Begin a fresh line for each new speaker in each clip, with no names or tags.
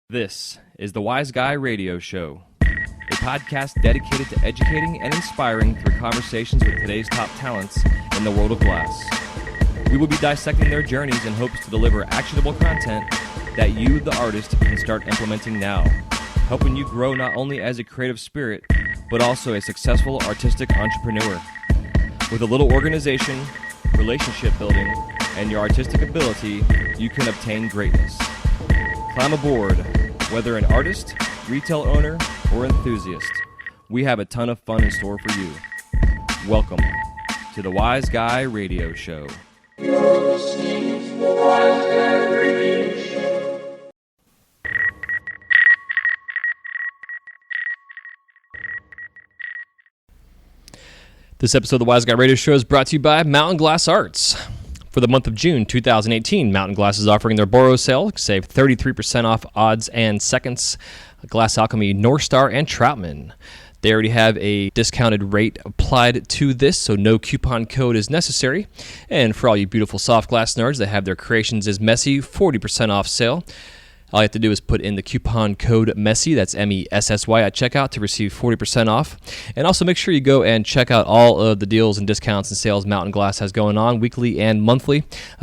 This is the Wise Guy Radio Show, a podcast dedicated to educating and inspiring through conversations with today's top talents in the world of glass. We will be dissecting their journeys in hopes to deliver actionable content that you, the artist, can start implementing now, helping you grow not only as a creative spirit, but also a successful artistic entrepreneur. With a little organization, relationship building, and your artistic ability, you can obtain greatness. Climb aboard, whether an artist, retail owner, or enthusiast. We have a ton of fun in store for you. Welcome to the Wise Guy Radio Show.
You're listening to the Wise Guy Radio Show.
This episode of the Wise Guy Radio Show is brought to you by Mountain Glass Arts. For the month of June 2018, Mountain Glass is offering their Boro sale. Save 33% off odds and seconds, Glass Alchemy, North Star, and Troutman. They already have a discounted rate applied to this, so no coupon code is necessary. And for all you beautiful soft glass nerds, they have their Creations is Messy 40% off sale. All you have to do is put in the coupon code MESSY, that's MESSY, at checkout to receive 40% off. And also make sure you go and check out all of the deals and discounts and sales Mountain Glass has going on weekly and monthly.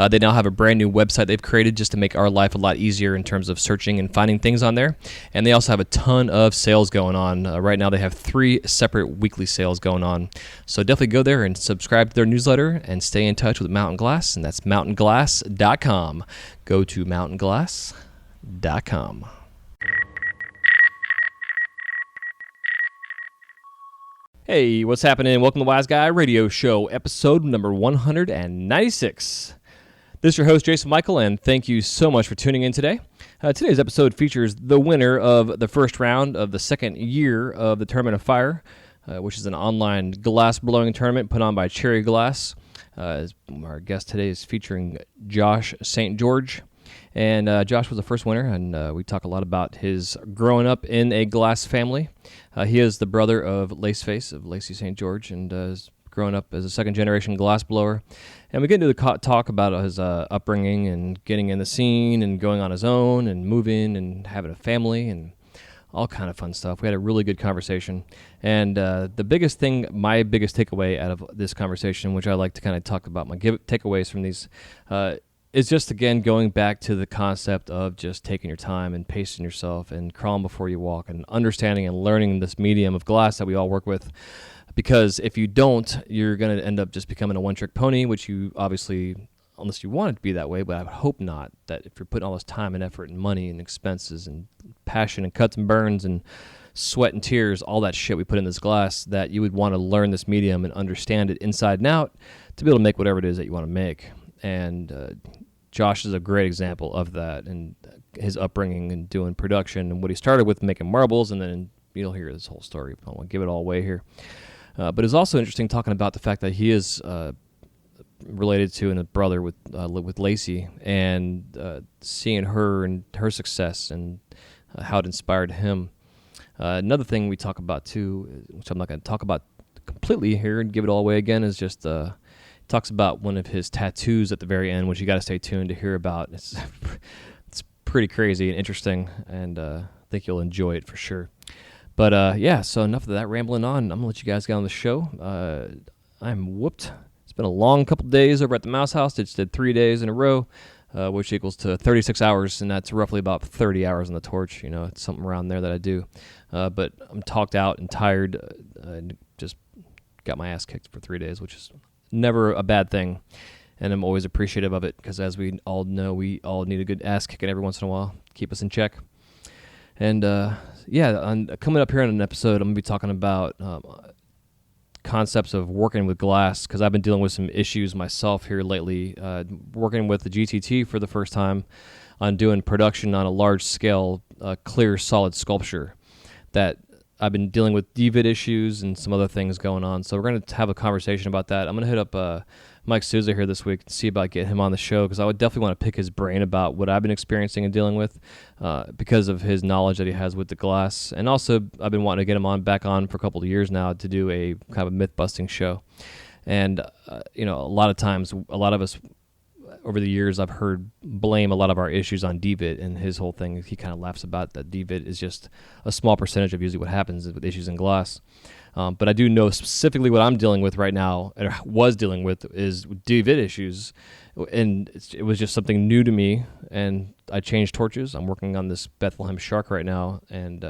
They now have a brand new website they've created just to make our life a lot easier in terms of searching and finding things on there. And they also have a ton of sales going on. Right now they have 3 separate weekly sales going on. So definitely go there and subscribe to their newsletter and stay in touch with Mountain Glass, and that's mountainglass.com. Go to mountainglass.com. Hey, what's happening? Welcome to the Wise Guy Radio Show, episode number 196. This is your host, Jason Michael, and thank you so much for tuning in today. Today's episode features the winner of the first round of the second year of the Tournament of Fire, which is an online glass blowing tournament put on by Cherry Glass. Our guest today is featuring Josh St.George. And Josh was the first winner, and we talk a lot about his growing up in a glass family. He is the brother of Laceface, of Lacey St. George, and has grown up as a second-generation glass blower. And we get into the talk about his upbringing and getting in the scene and going on his own and moving and having a family and all kind of fun stuff. We had a really good conversation. And the biggest thing, my biggest takeaway out of this conversation, which I like to kind of talk about my takeaways from these, is just, again, going back to the concept of just taking your time and pacing yourself and crawling before you walk and understanding and learning this medium of glass that we all work with. Because if you don't, you're going to end up just becoming a one-trick pony, which you obviously, unless you want it to be that way, but I would hope not, that if you're putting all this time and effort and money and expenses and passion and cuts and burns and sweat and tears, all that shit we put in this glass, that you would want to learn this medium and understand it inside and out to be able to make whatever it is that you want to make. And Josh is a great example of that, and his upbringing and doing production and what he started with making marbles, and then you'll hear this whole story. I don't want to give it all away here. But it's also interesting talking about the fact that he is related to and a brother with Lacey, and seeing her and her success and how it inspired him. Another thing we talk about too, which I'm not going to talk about completely here and give it all away again, is just talks about one of his tattoos at the very end, which you got to stay tuned to hear about. It's pretty crazy and interesting, and I think you'll enjoy it for sure. But yeah, so enough of that rambling on. I'm gonna let you guys get on the show. I'm whooped. It's been a long couple days over at the Mouse House. Just did 3 days in a row, which equals to 36 hours, and that's roughly about 30 hours on the torch. You know, it's something around there that I do. But I'm talked out and tired, and just got my ass kicked for 3 days, which is never a bad thing, and I'm always appreciative of it, because as we all know, we all need a good ass kicking every once in a while, keep us in check. And coming up here on an episode, I'm going to be talking about concepts of working with glass, because I've been dealing with some issues myself here lately, working with the GTT for the first time on doing production on a large scale, clear solid sculpture that I've been dealing with DVID issues and some other things going on. So we're going to have a conversation about that. I'm going to hit up Mike Souza here this week and see about getting him on the show, because I would definitely want to pick his brain about what I've been experiencing and dealing with because of his knowledge that he has with the glass. And also, I've been wanting to get him back on for a couple of years now to do a kind of a myth-busting show. And, a lot of times, a lot of us over the years I've heard blame a lot of our issues on DVIT, and his whole thing, he kind of laughs about that DVIT is just a small percentage of usually what happens with issues in glass. But I do know specifically what I'm dealing with right now, or was dealing with, is DVIT issues, and it was just something new to me, and I changed torches. I'm working on this Bethlehem Shark right now, and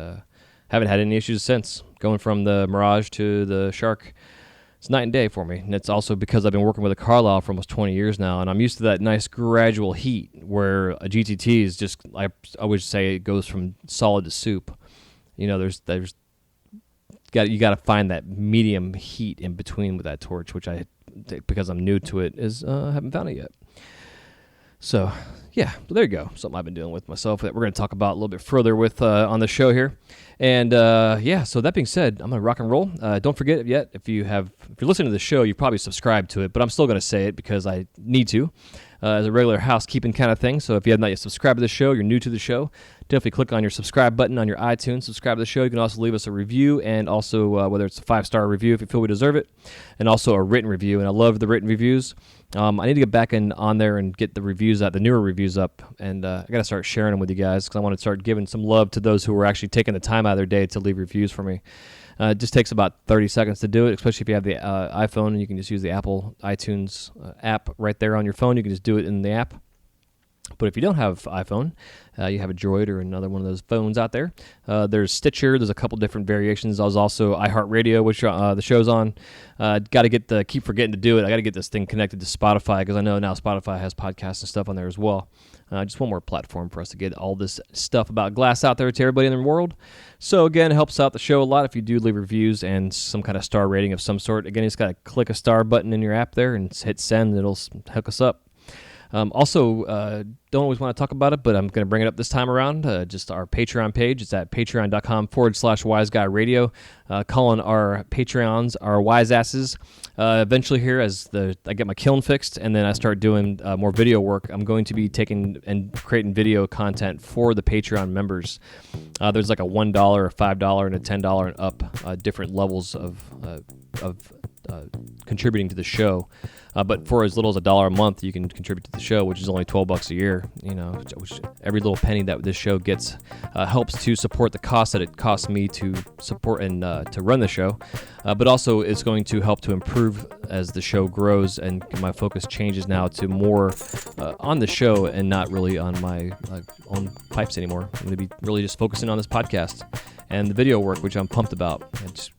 haven't had any issues since. Going from the Mirage to the Shark, it's night and day for me. And it's also because I've been working with a Carlisle for almost 20 years now, and I'm used to that nice gradual heat where a GTT is just, I always say, it goes from solid to soup. You know, you got to find that medium heat in between with that torch, which because I'm new to it, haven't found it yet. So, yeah, there you go. Something I've been dealing with myself that we're going to talk about a little bit further with on the show here. And so that being said, I'm going to rock and roll. Don't forget if you're listening to the show, you probably subscribed to it, but I'm still going to say it because I need to. As a regular housekeeping kind of thing. So if you have not yet subscribed to the show, you're new to the show, definitely click on your subscribe button on your iTunes, subscribe to the show. You can also leave us a review, and also whether it's a 5-star review if you feel we deserve it, and also a written review. And I love the written reviews. I need to get back on there and get the reviews out, the newer reviews up, and I got to start sharing them with you guys because I want to start giving some love to those who are actually taking the time out of their day to leave reviews for me. It just takes about 30 seconds to do it, especially if you have the iPhone, and you can just use the Apple iTunes app right there on your phone. You can just do it in the app. But if you don't have iPhone, you have a Droid or another one of those phones out there. There's Stitcher. There's a couple different variations. There's also iHeartRadio, which the show's on. Got to keep forgetting to do it. I got to get this thing connected to Spotify because I know now Spotify has podcasts and stuff on there as well. Just one more platform for us to get all this stuff about glass out there to everybody in the world. So again, it helps out the show a lot if you do leave reviews and some kind of star rating of some sort. Again, you just got to click a star button in your app there and hit send, and it'll hook us up. Also, don't always want to talk about it, but I'm going to bring it up this time around. Just our Patreon page. It's at patreon.com/wiseguy-radio. Calling our Patreons our wise asses. Eventually here, as I get my kiln fixed and then I start doing more video work, I'm going to be taking and creating video content for the Patreon members. There's like a $1, a $5, and a $10 and up different levels of contributing to the show. But for as little as $1 a month, you can contribute to the show, which is only $12 a year. You know, which every little penny that this show gets helps to support the cost that it costs me to support and to run the show. But also, it's going to help to improve as the show grows, and my focus changes now to more on the show and not really on my own pipes anymore. I'm going to be really just focusing on this podcast and the video work, which I'm pumped about.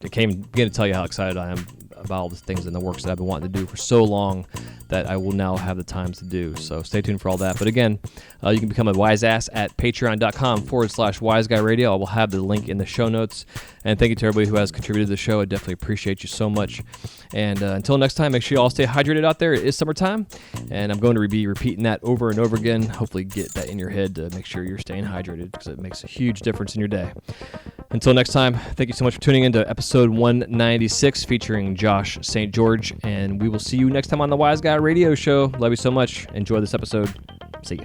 I came again to tell you how excited I am about all the things in the works that I've been wanting to do for so long that I will now have the time to do. So stay tuned for all that. But again, you can become a wise ass at patreon.com/wiseguy-radio. I will have the link in the show notes. And thank you to everybody who has contributed to the show. I definitely appreciate you so much. And until next time, make sure you all stay hydrated out there. It is summertime, and I'm going to be repeating that over and over again. Hopefully get that in your head to make sure you're staying hydrated because it makes a huge difference in your day. Until next time, thank you so much for tuning in to episode 196 featuring Josh St. George, and we will see you next time on the Wise Guy Radio Show. Love you so much. Enjoy this episode. See ya.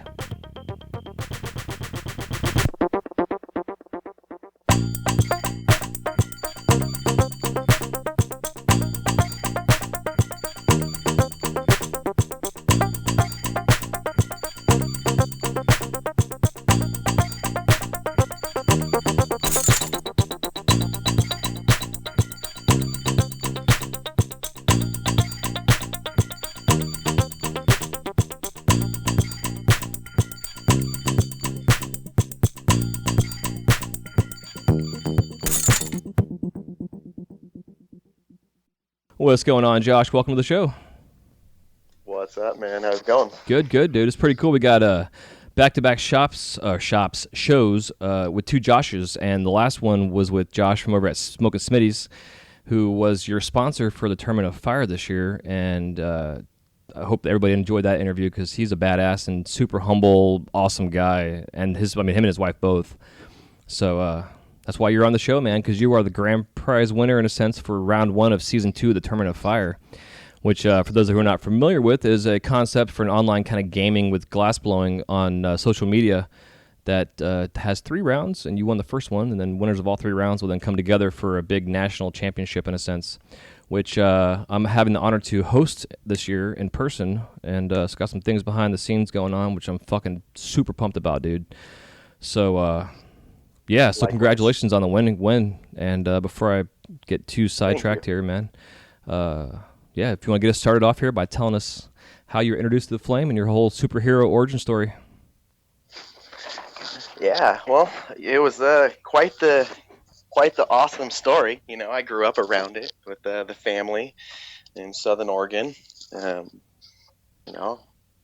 What's going on, Josh? Welcome to the show.
What's up, man? How's it going?
Good, dude. It's pretty cool. We got back-to-back shows with two Joshes, and the last one was with Josh from over at Smokin' Smitty's, who was your sponsor for the Tournament of Fire this year, and I hope that everybody enjoyed that interview because he's a badass and super humble, awesome guy, and him and his wife both. So that's why you're on the show, man, because you are the grand prize winner, in a sense, for round 1 of season 2 of the Tournament of Fire, which, for those who are not familiar with, is a concept for an online kind of gaming with glass blowing on social media that has 3 rounds, and you won the first one, and then winners of all 3 rounds will then come together for a big national championship, in a sense, which I'm having the honor to host this year in person, and it's got some things behind the scenes going on, which I'm fucking super pumped about, dude. So, yeah, so congratulations on the win. And before I get too sidetracked here, man, yeah, if you want to get us started off here by telling us how you were introduced to the Flame and your whole superhero origin story.
Yeah, well, it was quite the awesome story. I grew up around it with the family in Southern Oregon. You know,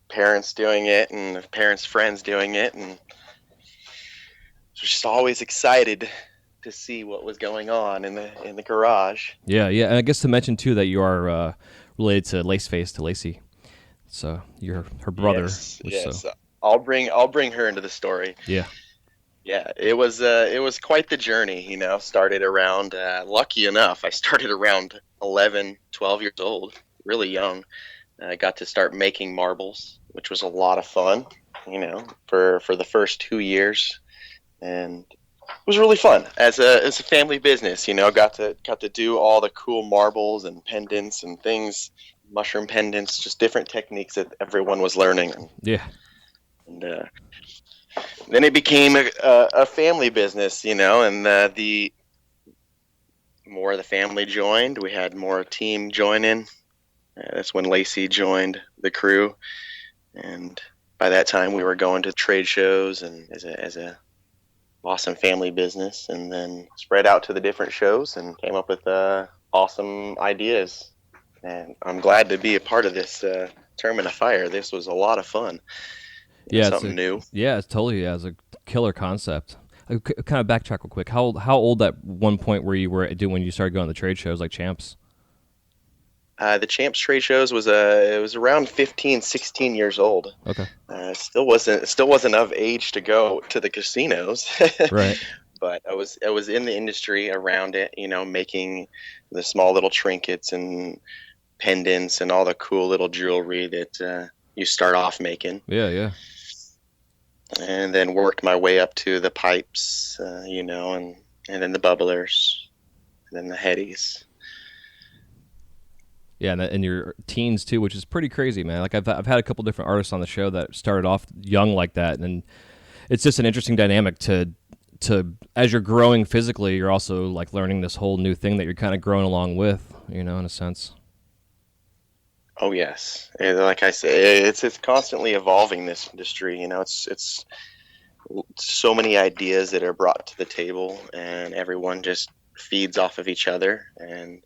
parents doing it and parents' friends doing it, and just always excited to see what was going on in the garage.
Yeah, and I guess to mention too that you are related to Lacey. So you're her brother.
Yes.
So.
I'll bring her into the story.
Yeah.
Yeah, it was quite the journey, Started around, lucky enough, I started around 11, 12 years old, really young. I got to start making marbles, which was a lot of fun, for the first 2 years, and it was really fun as a family business. Got to do all the cool marbles and pendants and things, mushroom pendants, just different techniques that everyone was learning.
Yeah,
and then it became a family business, and the more the family joined, we had more team join in. That's when Lacey joined the crew, and by that time we were going to trade shows and as a awesome family business, and then spread out to the different shows and came up with awesome ideas. And I'm glad to be a part of this Tournament of Fire. This was a lot of fun.
Yeah,
something new.
Yeah, it's totally it's a killer concept. I kind of backtrack real quick. How old at one point were you when you started going to the trade shows like Champs?
The Champs trade shows was it was around 15, 16 years old.
Okay.
Still wasn't of age to go to the casinos.
Right.
But I was in the industry around it, making the small little trinkets and pendants and all the cool little jewelry that you start off making.
Yeah.
And then worked my way up to the pipes, and then the bubblers, and then the headies.
Yeah, and your teens too, which is pretty crazy, man. Like I've had a couple different artists on the show that started off young like that, and it's just an interesting dynamic to as you're growing physically, you're also like learning this whole new thing that you're kind of growing along with, in a sense.
Oh yes, and like I say, it's constantly evolving, this industry. It's so many ideas that are brought to the table, and everyone just feeds off of each other and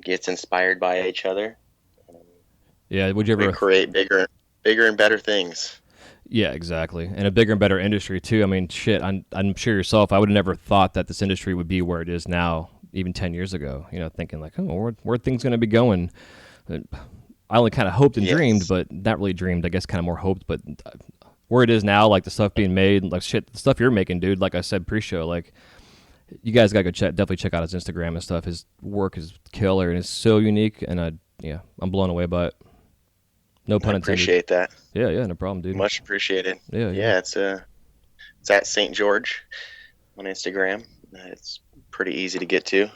gets inspired by each other.
Yeah, would you ever
create bigger and better things?
Yeah, exactly, and a bigger and better industry too. I mean, shit, I'm sure yourself. I would have never thought that this industry would be where it is now, even 10 years ago. Thinking like, oh, where are things going to be going? I only kind of hoped and dreamed, but not really dreamed. I guess kind of more hoped, but where it is now, like the stuff being made, like shit, the stuff you're making, dude. Like I said pre-show, like you guys gotta go definitely check out his Instagram and stuff. His work is killer and it's so unique, and I'm blown away by it. No pun intended.
I appreciate that.
Yeah, no problem, dude.
Much appreciated.
Yeah.
It's at St.George on Instagram. It's pretty easy to get to.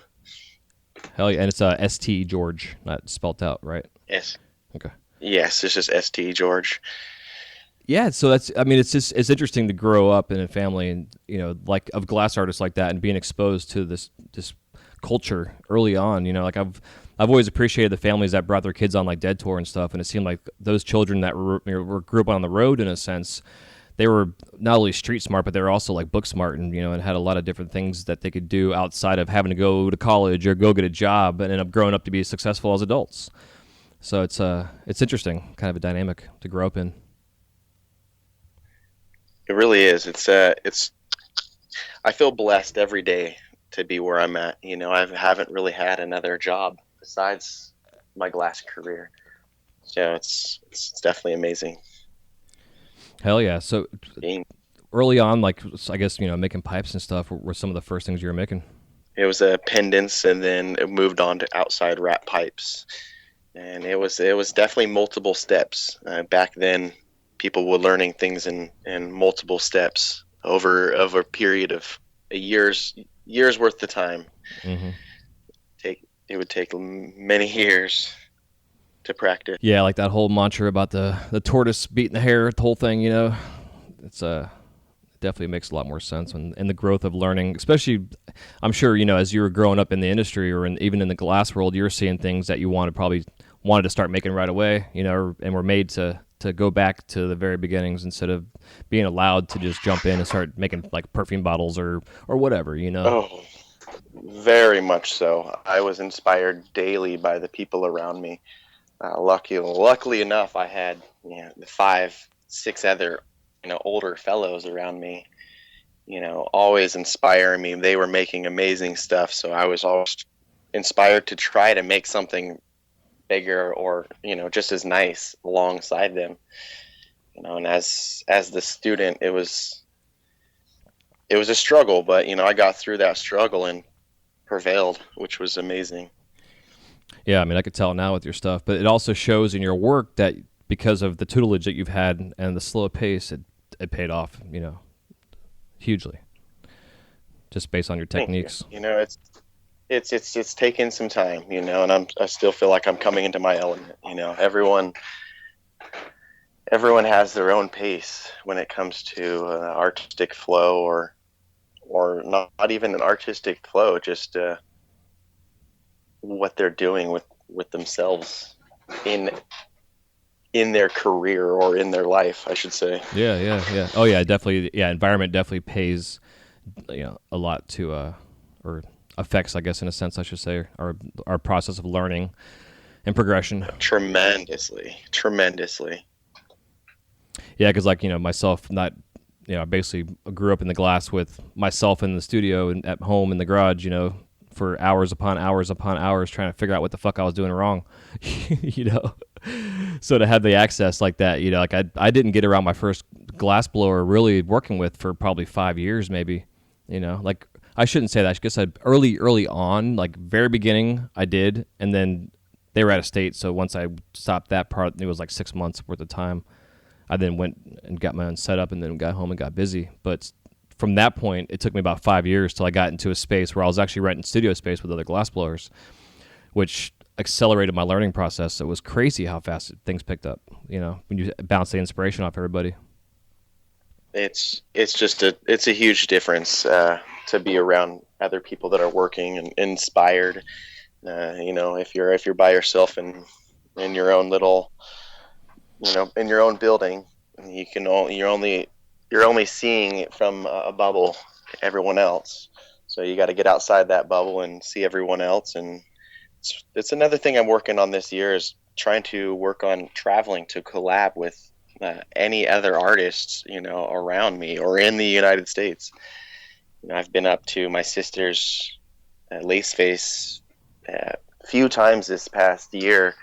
Hell yeah, and it's St. George, not spelt out, right?
Yes.
Okay.
Yes, it's just St. George.
Yeah, so it's it's interesting to grow up in a family and like of glass artists like that and being exposed to this culture early on. Like I've always appreciated the families that brought their kids on like Dead Tour and stuff, and it seemed like those children that grew up on the road in a sense, they were not only street smart, but they were also like book smart and and had a lot of different things that they could do outside of having to go to college or go get a job and end up growing up to be successful as adults. So it's interesting, kind of a dynamic to grow up in.
It really is. It's I feel blessed every day to be where I'm at. I haven't really had another job besides my glass career. So it's definitely amazing.
Hell yeah. So early on, like I guess, making pipes and stuff were some of the first things you were making.
It was pendants, and then it moved on to outside wrap pipes. And it was definitely multiple steps. Back then, people were learning things in multiple steps over a period of a year's worth of time.
Mm-hmm.
it would take many years to practice.
Yeah, like that whole mantra about the tortoise beating the hare, the whole thing, it's definitely makes a lot more sense. And the growth of learning, especially, I'm sure, as you were growing up in the industry or even in the glass world, you were seeing things that you wanted to start making right away, and were made to go back to the very beginnings instead of being allowed to just jump in and start making like perfume bottles or whatever,
Oh, very much so. I was inspired daily by the people around me. Luckily enough, I had the 5, 6 other older fellows around me, always inspiring me. They were making amazing stuff, so I was always inspired to try to make something bigger or just as nice alongside them. And as the student, it was a struggle, but I got through that struggle and prevailed, which was amazing.
Yeah, I mean, I could tell now with your stuff, but it also shows in your work that because of the tutelage that you've had and the slow pace, it paid off, hugely, just based on your techniques.
It's taken some time, and I still feel like I'm coming into my element. Everyone has their own pace when it comes to artistic flow, or not even an artistic flow, just what they're doing with themselves in their career or in their life, I should say.
Yeah. Oh yeah, definitely. Yeah, environment definitely pays, a lot to, or affects, I guess, in a sense, I should say, our process of learning and progression.
Tremendously.
Yeah, because myself, not, I basically grew up in the glass with myself in the studio and at home in the garage, for hours upon hours trying to figure out what the fuck I was doing wrong, So to have the access like that, like I didn't get around my first glass blower really working with for probably 5 years, maybe, like I shouldn't say that. I guess early on, like very beginning, I did, and then they were out of state. So once I stopped that part, it was like 6 months worth of time. I then went and got my own setup, and then got home and got busy. But from that point, it took me about 5 years till I got into a space where I was actually renting studio space with other glass blowers, which accelerated my learning process. It was crazy how fast things picked up, when you bounce the inspiration off everybody.
It's a huge difference to be around other people that are working and inspired. If you're by yourself in your own little, in your own building, you're only seeing it from a bubble, everyone else. So you got to get outside that bubble and see everyone else. And it's another thing I'm working on this year, is trying to work on traveling to collab with any other artists, around me or in the United States. I've been up to my sister's lace face a few times this past year,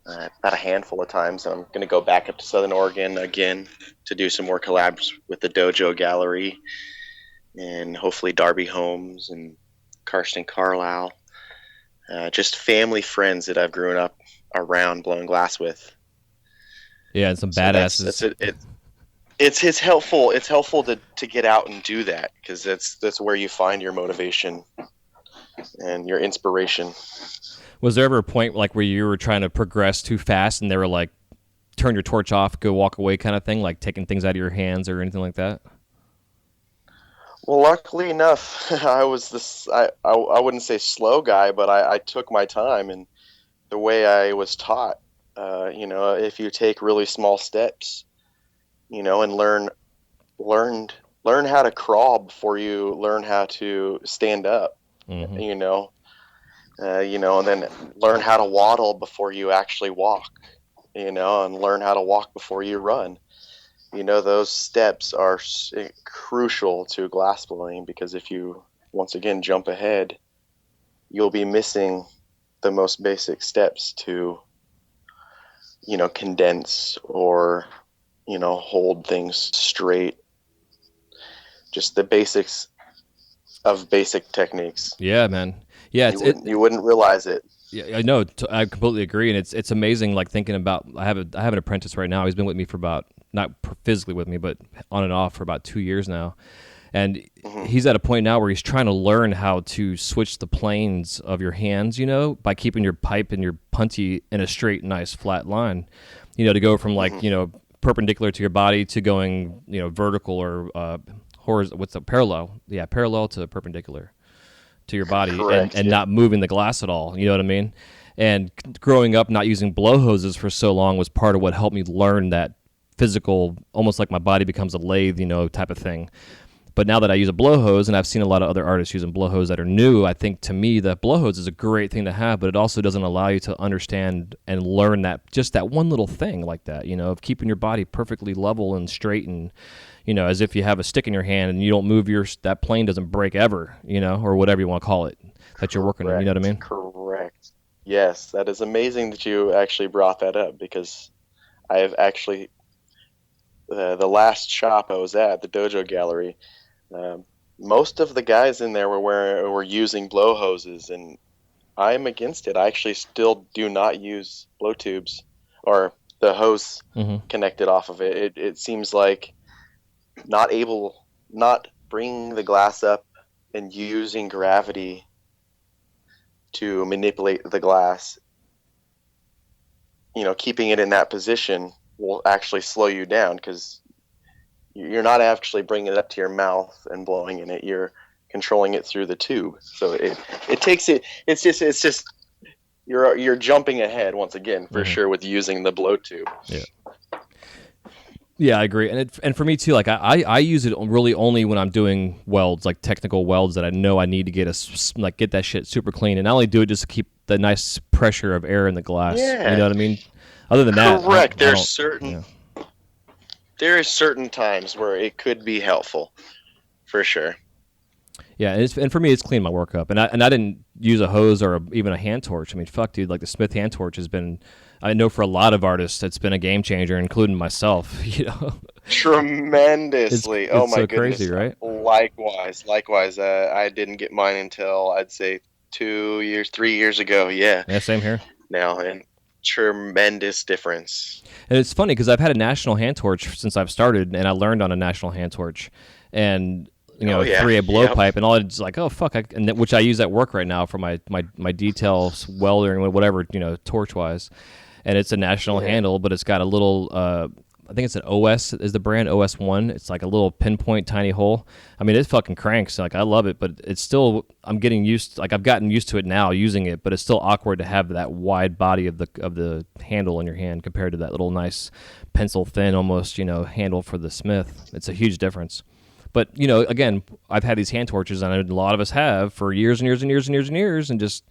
about a handful of times. I'm going to go back up to Southern Oregon again to do some more collabs with the Dojo Gallery and hopefully Darby Holmes and Karsten Carlisle. Just family friends that I've grown up around blowing glass with.
Yeah, and some badasses.
It's helpful. It's helpful to get out and do that, because that's where you find your motivation and your inspiration.
Was there ever a point like where you were trying to progress too fast and they were like, turn your torch off, go walk away kind of thing, like taking things out of your hands or anything like that?
Well, luckily enough, I was I wouldn't say slow guy, but I took my time, and the way I was taught, if you take really small steps, and learn how to crawl before you learn how to stand up,
Mm-hmm.
And then learn how to waddle before you actually walk, and learn how to walk before you run. Those steps are crucial to glass blowing, because if you once again jump ahead, you'll be missing the most basic steps to, condense or, hold things straight. Just the basics of basic techniques.
Yeah, man. Yeah,
you wouldn't realize it.
Yeah, I know. I completely agree, and it's amazing. Like thinking about, I have an apprentice right now. He's been with me for about, not physically with me, but on and off for about 2 years now. And
Hmm.
he's at a point now where he's trying to learn how to switch the planes of your hands, by keeping your pipe and your punty in a straight, nice, flat line, to go from like, perpendicular to your body to going, vertical or horizontal, what's the parallel? Yeah, parallel to perpendicular to your body, and,
Correct.
and
Yeah.
not moving the glass at all. You know what I mean? And growing up not using blow hoses for so long was part of what helped me learn that physical, almost like my body becomes a lathe, type of thing. But now that I use a blow hose, and I've seen a lot of other artists using blow hose that are new, I think to me that blow hose is a great thing to have, but it also doesn't allow you to understand and learn that one little thing like that, of keeping your body perfectly level and straight, and as if you have a stick in your hand and you don't move that plane doesn't break ever, or whatever you want to call it that you're working on. You know what I mean?
Correct. Yes, that is amazing that you actually brought that up, because I have actually the last shop I was at, the Dojo Gallery. Most of the guys in there were using blow hoses, and I'm against it. I actually still do not use blow tubes or the hose connected off of it. It seems like not bringing the glass up and using gravity to manipulate the glass. Keeping it in that position will actually slow you down, because you're not actually bringing it up to your mouth and blowing in it. You're controlling it through the tube. So it takes it. It's just you're jumping ahead once again for sure with using the blow tube.
Yeah. Yeah, I agree, and for me too. Like I use it really only when I'm doing welds, like technical welds that I know I need to get that shit super clean, and I only do it just to keep the nice pressure of air in the glass.
Yeah.
You know what I mean? Other than that,
correct.
I don't.
There is certain times where it could be helpful, for sure.
Yeah, and for me, it's cleaned my work up, and I didn't use a hose or even a hand torch. I mean, fuck, dude, like the Smith hand torch has been. I know for a lot of artists, it's been a game changer, including myself.
Tremendously.
It's
oh my
so
goodness.
crazy, right?
Likewise. I didn't get mine until I'd say 3 years ago. Yeah.
Yeah, same here.
Now, and tremendous difference.
And it's funny because I've had a national hand torch since I've started, and I learned on a national hand torch, and a 3A blowpipe, and all it's like, oh fuck, which I use at work right now for my details welding, whatever, torch wise, and it's a national handle, but it's got a little. I think it's an OS is the brand, OS1. It's like a little pinpoint tiny hole. I mean, it fucking cranks. Like I love it, but it's still I've gotten used to it now using it, but it's still awkward to have that wide body of the handle in your hand compared to that little nice pencil thin almost, handle for the Smith. It's a huge difference. But, again, I've had these hand torches, and a lot of us have for years and years and years and years and years, and just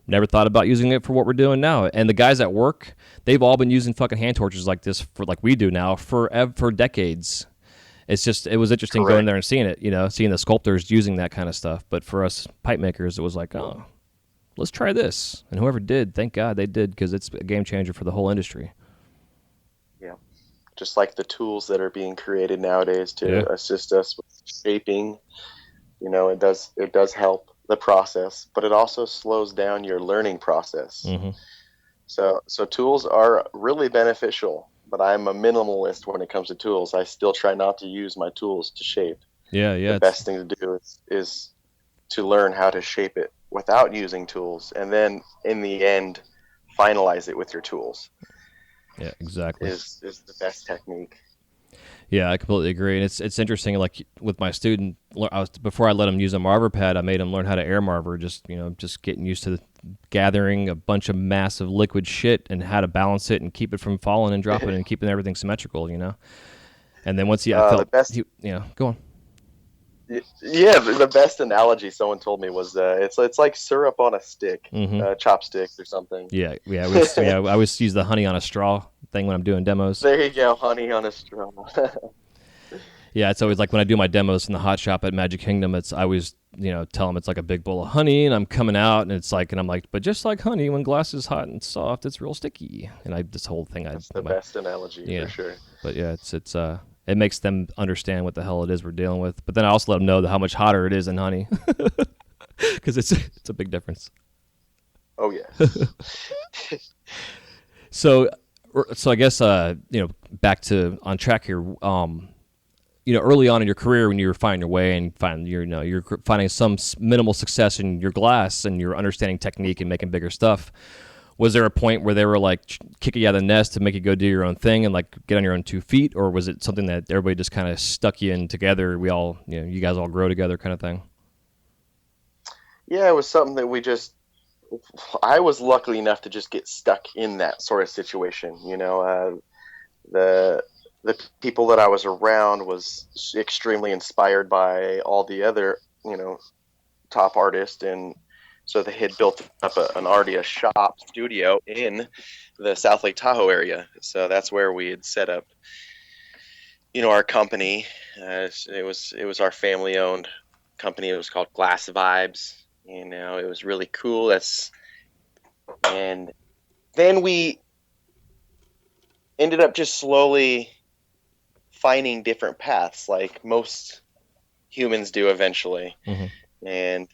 never thought about using it for what we're doing now. And the guys at work, they've all been using fucking hand torches like this like we do now for decades. It was interesting going there and seeing it, seeing the sculptors using that kind of stuff. But for us pipe makers, it was like, oh, let's try this. And whoever did, thank God they did, because it's a game changer for the whole industry.
Yeah. Just like the tools that are being created nowadays to assist us with shaping, it does help the process, but it also slows down your learning process.
Mm-hmm.
So tools are really beneficial, but I'm a minimalist when it comes to tools. I still try not to use my tools to shape.
Yeah.
The best thing to do is to learn how to shape it without using tools, and then in the end, finalize it with your tools.
Yeah, exactly.
Is the best technique.
Yeah, I completely agree. And it's interesting, like with my student, before I let him use a marver pad, I made him learn how to air marver, just getting used to gathering a bunch of massive liquid shit and how to balance it and keep it from falling and dropping and keeping everything symmetrical, And then once go on.
Yeah, the best analogy someone told me was it's like syrup on a stick, chopsticks or something.
Yeah. I always use the honey on a straw thing when I'm doing demos.
There you go, honey on a straw.
Yeah, it's always like when I do my demos in the hot shop at Magic Kingdom, I always tell them it's like a big bowl of honey, and I'm coming out, and it's like, and I'm like, but just like honey, when glass is hot and soft, it's real sticky. And this whole thing,
that's the best analogy for sure.
But yeah, it makes them understand what the hell it is we're dealing with. But then I also let them know how much hotter it is than honey, because it's a big difference.
Oh yeah.
So I guess back to on track here. early on in your career when you were finding your way and you're finding some minimal success in your glass and you're understanding technique and making bigger stuff. Was there a point where they were like kicking you out of the nest to make you go do your own thing and like get on your own 2 feet, or was it something that everybody just kind of stuck you in together? We all, you guys all grow together, kind of thing.
Yeah, it was something that I was lucky enough to just get stuck in that sort of situation. The people that I was around was extremely inspired by all the other, top artists. And so they had built up an Artia shop studio in the South Lake Tahoe area. So that's where we had set up, our company. It was our family owned company. It was called Glass Vibes. It was really cool. And then we ended up just slowly finding different paths, like most humans do eventually.
Mm-hmm.
And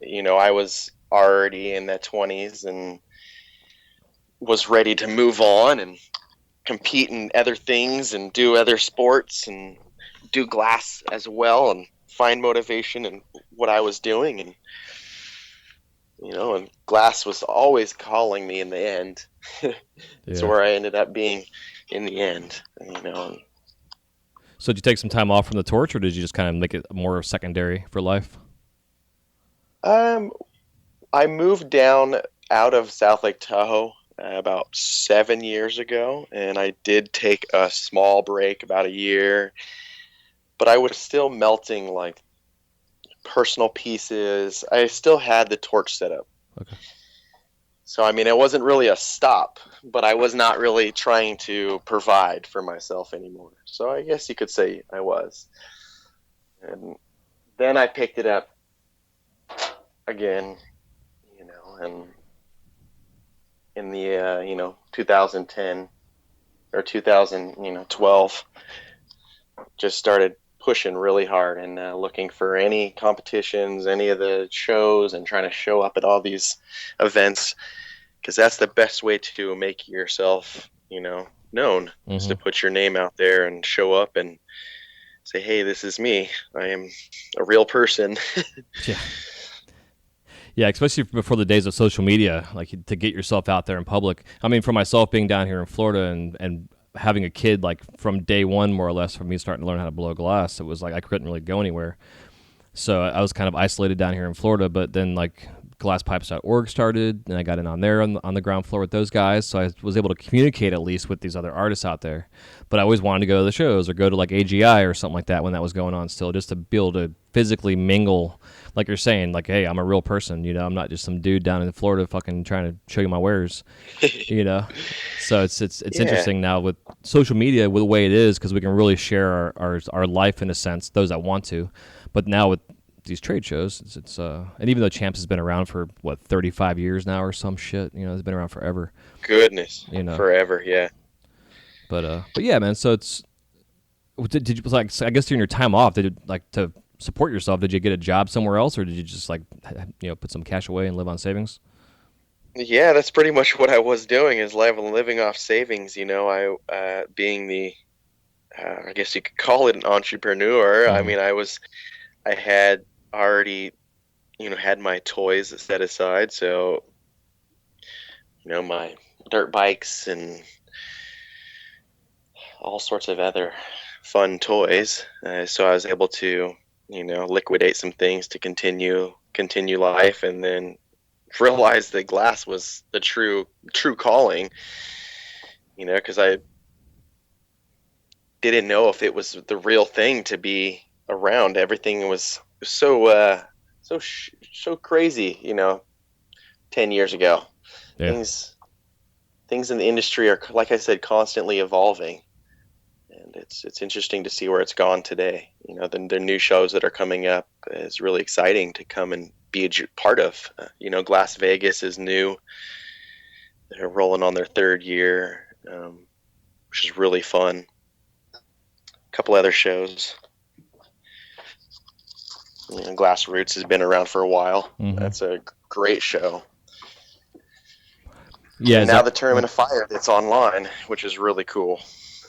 I was already in the 20s and was ready to move on and compete in other things and do other sports and do glass as well and find motivation in what I was doing. And and glass was always calling me in the end. It's where I ended up being in the end,
So did you take some time off from the torch, or did you just kind of make it more secondary for life?
I moved down out of South Lake Tahoe about 7 years ago, and I did take a small break, about a year, but I was still melting like personal pieces. I still had the torch set up.
Okay.
So, it wasn't really a stop, but I was not really trying to provide for myself anymore. So I guess you could say I was. And then I picked it up again, and in the, 2010 or 2012, just started pushing really hard and looking for any competitions, any of the shows, and trying to show up at all these events, because that's the best way to make yourself, known, is to put your name out there and show up and say, hey, this is me. I am a real person.
Yeah, especially before the days of social media, like to get yourself out there in public. For myself being down here in Florida and having a kid, like from day one, more or less, from me starting to learn how to blow glass, it was like I couldn't really go anywhere. So I was kind of isolated down here in Florida, but then like glasspipes.org started, and I got in on there on the ground floor with those guys, so I was able to communicate at least with these other artists out there. But I always wanted to go to the shows or go to like AGI or something like that when that was going on still, just to be able to physically mingle, like you're saying, like, hey, I'm a real person, I'm not just some dude down in Florida fucking trying to show you my wares, So it's interesting now with social media, with the way it is, because we can really share our life in a sense, those that want to. But now with these trade shows, it's and even though Champs has been around for 35 years now or some shit, it's been around forever.
Goodness, forever, yeah.
But yeah, man. So did you, like, I guess during your time off, did you, like, to support yourself, did you get a job somewhere else, or did you just like put some cash away and live on savings?
Yeah, that's pretty much what I was doing, is living off savings. I being the I guess you could call it an entrepreneur. I had already, had my toys set aside. So, my dirt bikes and all sorts of other fun toys. So I was able to, liquidate some things to continue life, and then realize that glass was the true calling, because I didn't know if it was the real thing to be around. Everything was so crazy, 10 years ago.
Yeah.
Things in the industry are, like I said, constantly evolving, and it's interesting to see where it's gone today. The new shows that are coming up is really exciting to come and be a part of. Glass Vegas is new. They're rolling on their 3rd year, which is really fun. A couple other shows. Glass Roots has been around for a while. Mm-hmm. That's a great show. Yeah. And now the Tournament of Fire that's online, which is really cool.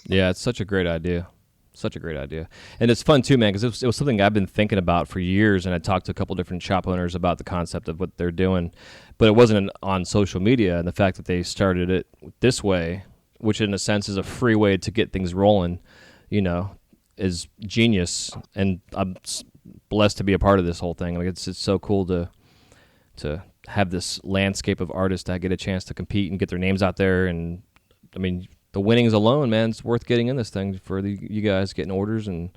Yeah, it's such a great idea. such a great idea. And it's fun too, man, because it was something I've been thinking about for years, and I talked to a couple different shop owners about the concept of what they're doing, but it wasn't on social media, and the fact that they started it this way, which in a sense is a free way to get things rolling, is genius. And I'm blessed to be a part of this whole thing. Like it's so cool to have this landscape of artists that get a chance to compete and get their names out there. And I mean, the winnings alone, man, it's worth getting in this thing for you guys getting orders and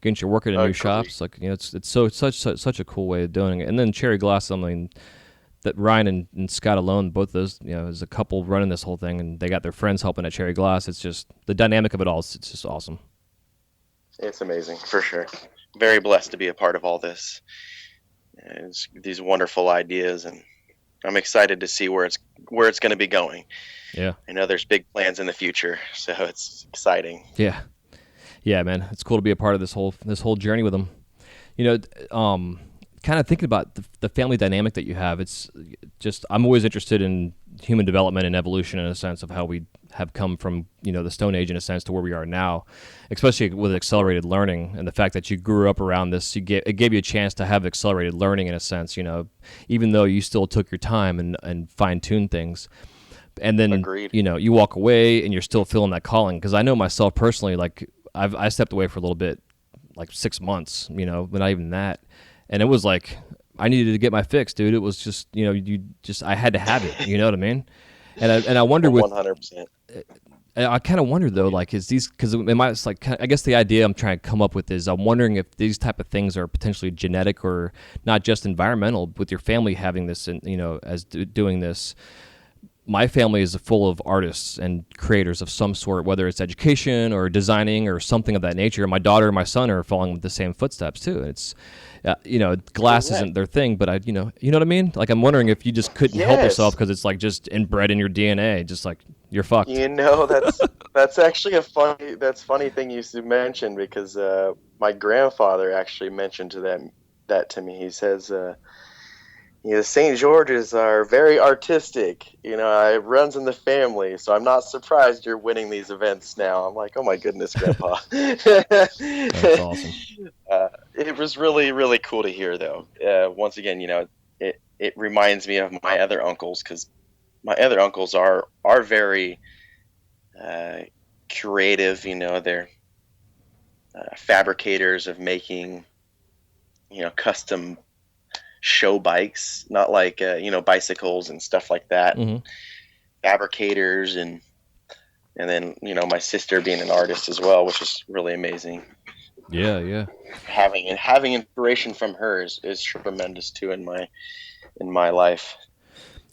getting your work at new shops. Like, it's such a cool way of doing it. And then Cherry Glass, I mean, that Ryan and Scott alone, both those, as a couple running this whole thing, and they got their friends helping at Cherry Glass. It's just the dynamic of it all. It's just awesome.
It's amazing, for sure. Very blessed to be a part of all this. It's these wonderful ideas, and I'm excited to see where it's going to be going.
Yeah,
I know there's big plans in the future, so it's exciting.
Yeah, man, it's cool to be a part of this whole journey with them. Kind of thinking about the family dynamic that you have. It's just, I'm always interested in human development and evolution in a sense of how we have come from the Stone Age in a sense to where we are now, especially with accelerated learning and the fact that you grew up around this. It gave you a chance to have accelerated learning in a sense, even though you still took your time and fine-tuned things. And then,
Agreed.
You walk away and you're still feeling that calling. Because I know myself personally, like I stepped away for a little bit, like 6 months, but not even that. And it was like, I needed to get my fix, dude. It was just, I had to have it. You know what I mean? And I wonder
100%.
I kind of wonder though, like, is these, because it's like, I guess the idea I'm trying to come up with is I'm wondering if these type of things are potentially genetic or not just environmental with your family having this and, as doing this. My family is full of artists and creators of some sort, whether it's education or designing or something of that nature. My daughter and my son are following the same footsteps too. It's, glass isn't their thing, but you know what I mean? Like, I'm wondering if you just couldn't help yourself because it's like just inbred in your DNA, just like you're fucked.
That's actually a funny thing you mentioned, because my grandfather actually mentioned that to me. He says, St. George's are very artistic. It runs in the family, so I'm not surprised you're winning these events now. I'm like, oh my goodness, Grandpa.
That's awesome.
It was really, really cool to hear, though. Once again, it reminds me of my other uncles, because my other uncles are very creative. They're fabricators of making, custom show bikes, not like bicycles and stuff like that.
Mm-hmm.
Fabricators, and then my sister being an artist as well, which is really amazing.
Yeah.
Having inspiration from her is tremendous too in my life.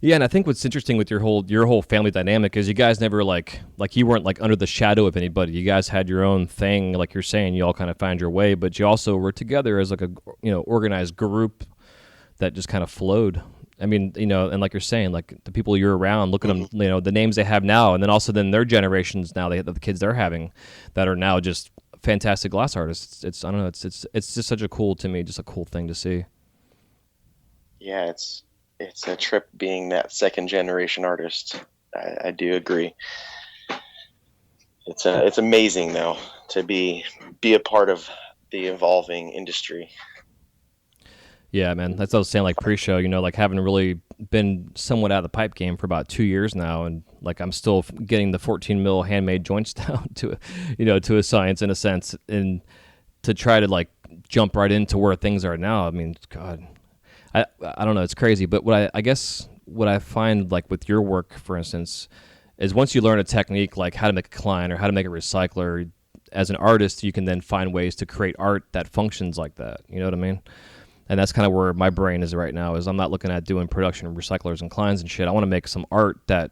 Yeah, and I think what's interesting with your whole family dynamic is you guys never like you weren't like under the shadow of anybody. You guys had your own thing, like you're saying. You all kind of found your way, but you also were together as like a organized group that just kind of flowed. I mean, and like you're saying, like the people you're around, look at them, the names they have now, and then also then their generations now, the kids they're having that are now just fantastic glass artists. It's I don't know, it's just such a cool thing to see.
Yeah, it's a trip being that second generation artist. I do agree. It's amazing though to be a part of the evolving industry.
Yeah, man, that's what I was saying, like pre-show, like having really been somewhat out of the pipe game for about 2 years now, and like I'm still getting the 14 mil handmade joints down to a science in a sense, and to try to like jump right into where things are now. I mean, God, I don't know, it's crazy. But what I find like with your work, for instance, is once you learn a technique like how to make a client or how to make a recycler, as an artist, you can then find ways to create art that functions like that. You know what I mean? And that's kind of where my brain is right now, is I'm not looking at doing production of recyclers and clients and shit. I want to make some art that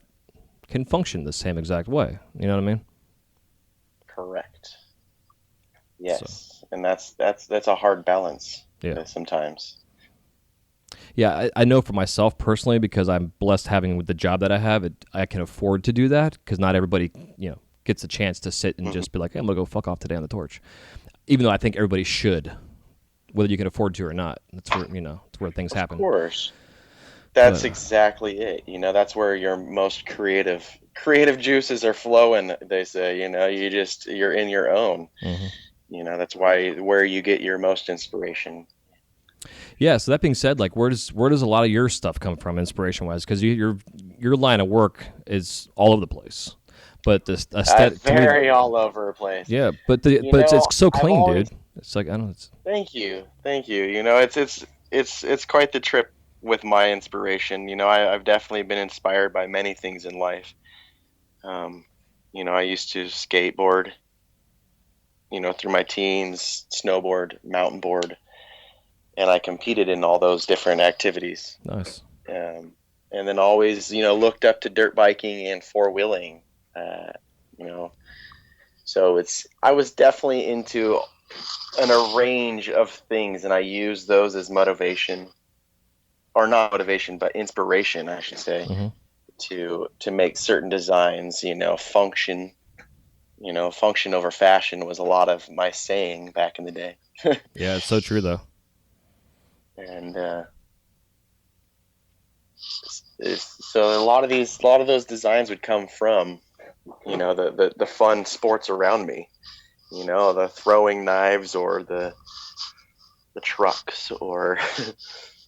can function the same exact way. You know what I mean?
Correct. Yes. So. And that's a hard balance. Yeah. Sometimes.
Yeah, I know for myself personally, because I'm blessed having with the job that I have, I can afford to do that, because not everybody, gets a chance to sit and just be like, hey, I'm going to go fuck off today on the torch. Even though I think everybody should. Whether you can afford to or not, that's where it's where things happen.
Of course, that's exactly it. That's where your most creative juices are flowing. They say, you're in your own.
Mm-hmm.
That's where you get your most inspiration.
Yeah. So that being said, like, where does a lot of your stuff come from, inspiration wise? Because your line of work is all over the place, but this aesthetic to me,
Very all over the place.
yeah. But it's so
I've
clean,
always
dude. It's like I don't know. It's,
Thank you, thank you. It's quite the trip with my inspiration. I've definitely been inspired by many things in life. Um, I used to skateboard, through my teens, snowboard, mountain board, and I competed in all those different activities.
nice.
And then always, looked up to dirt biking and four wheeling. You know, so I was definitely into a range of things, and I used those as motivation, or not motivation, but inspiration, I should say,
Mm-hmm.
to make certain designs, function. Function over fashion was a lot of my saying back in the day.
Yeah, it's so true though.
And so a lot of those designs would come from, the fun sports around me, the throwing knives, or the trucks, or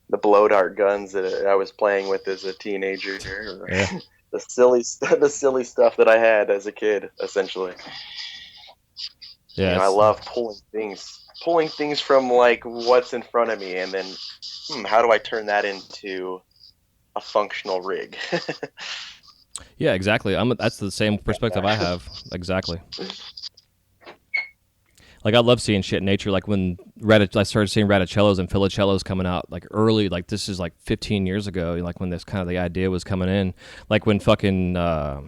the blow dart guns that I was playing with as a teenager, or
Yeah.
the silly stuff that I had as a kid, essentially.
Yeah.
I love pulling things from like what's in front of me, and then how do I turn that into a functional rig?
Yeah, exactly. That's the same perspective I have. Exactly. Like I love seeing shit in nature. Like when I started seeing radicellos and filicellos coming out like early. Like this is like 15 years ago. Like when this kind of the idea was coming in. Like when fucking the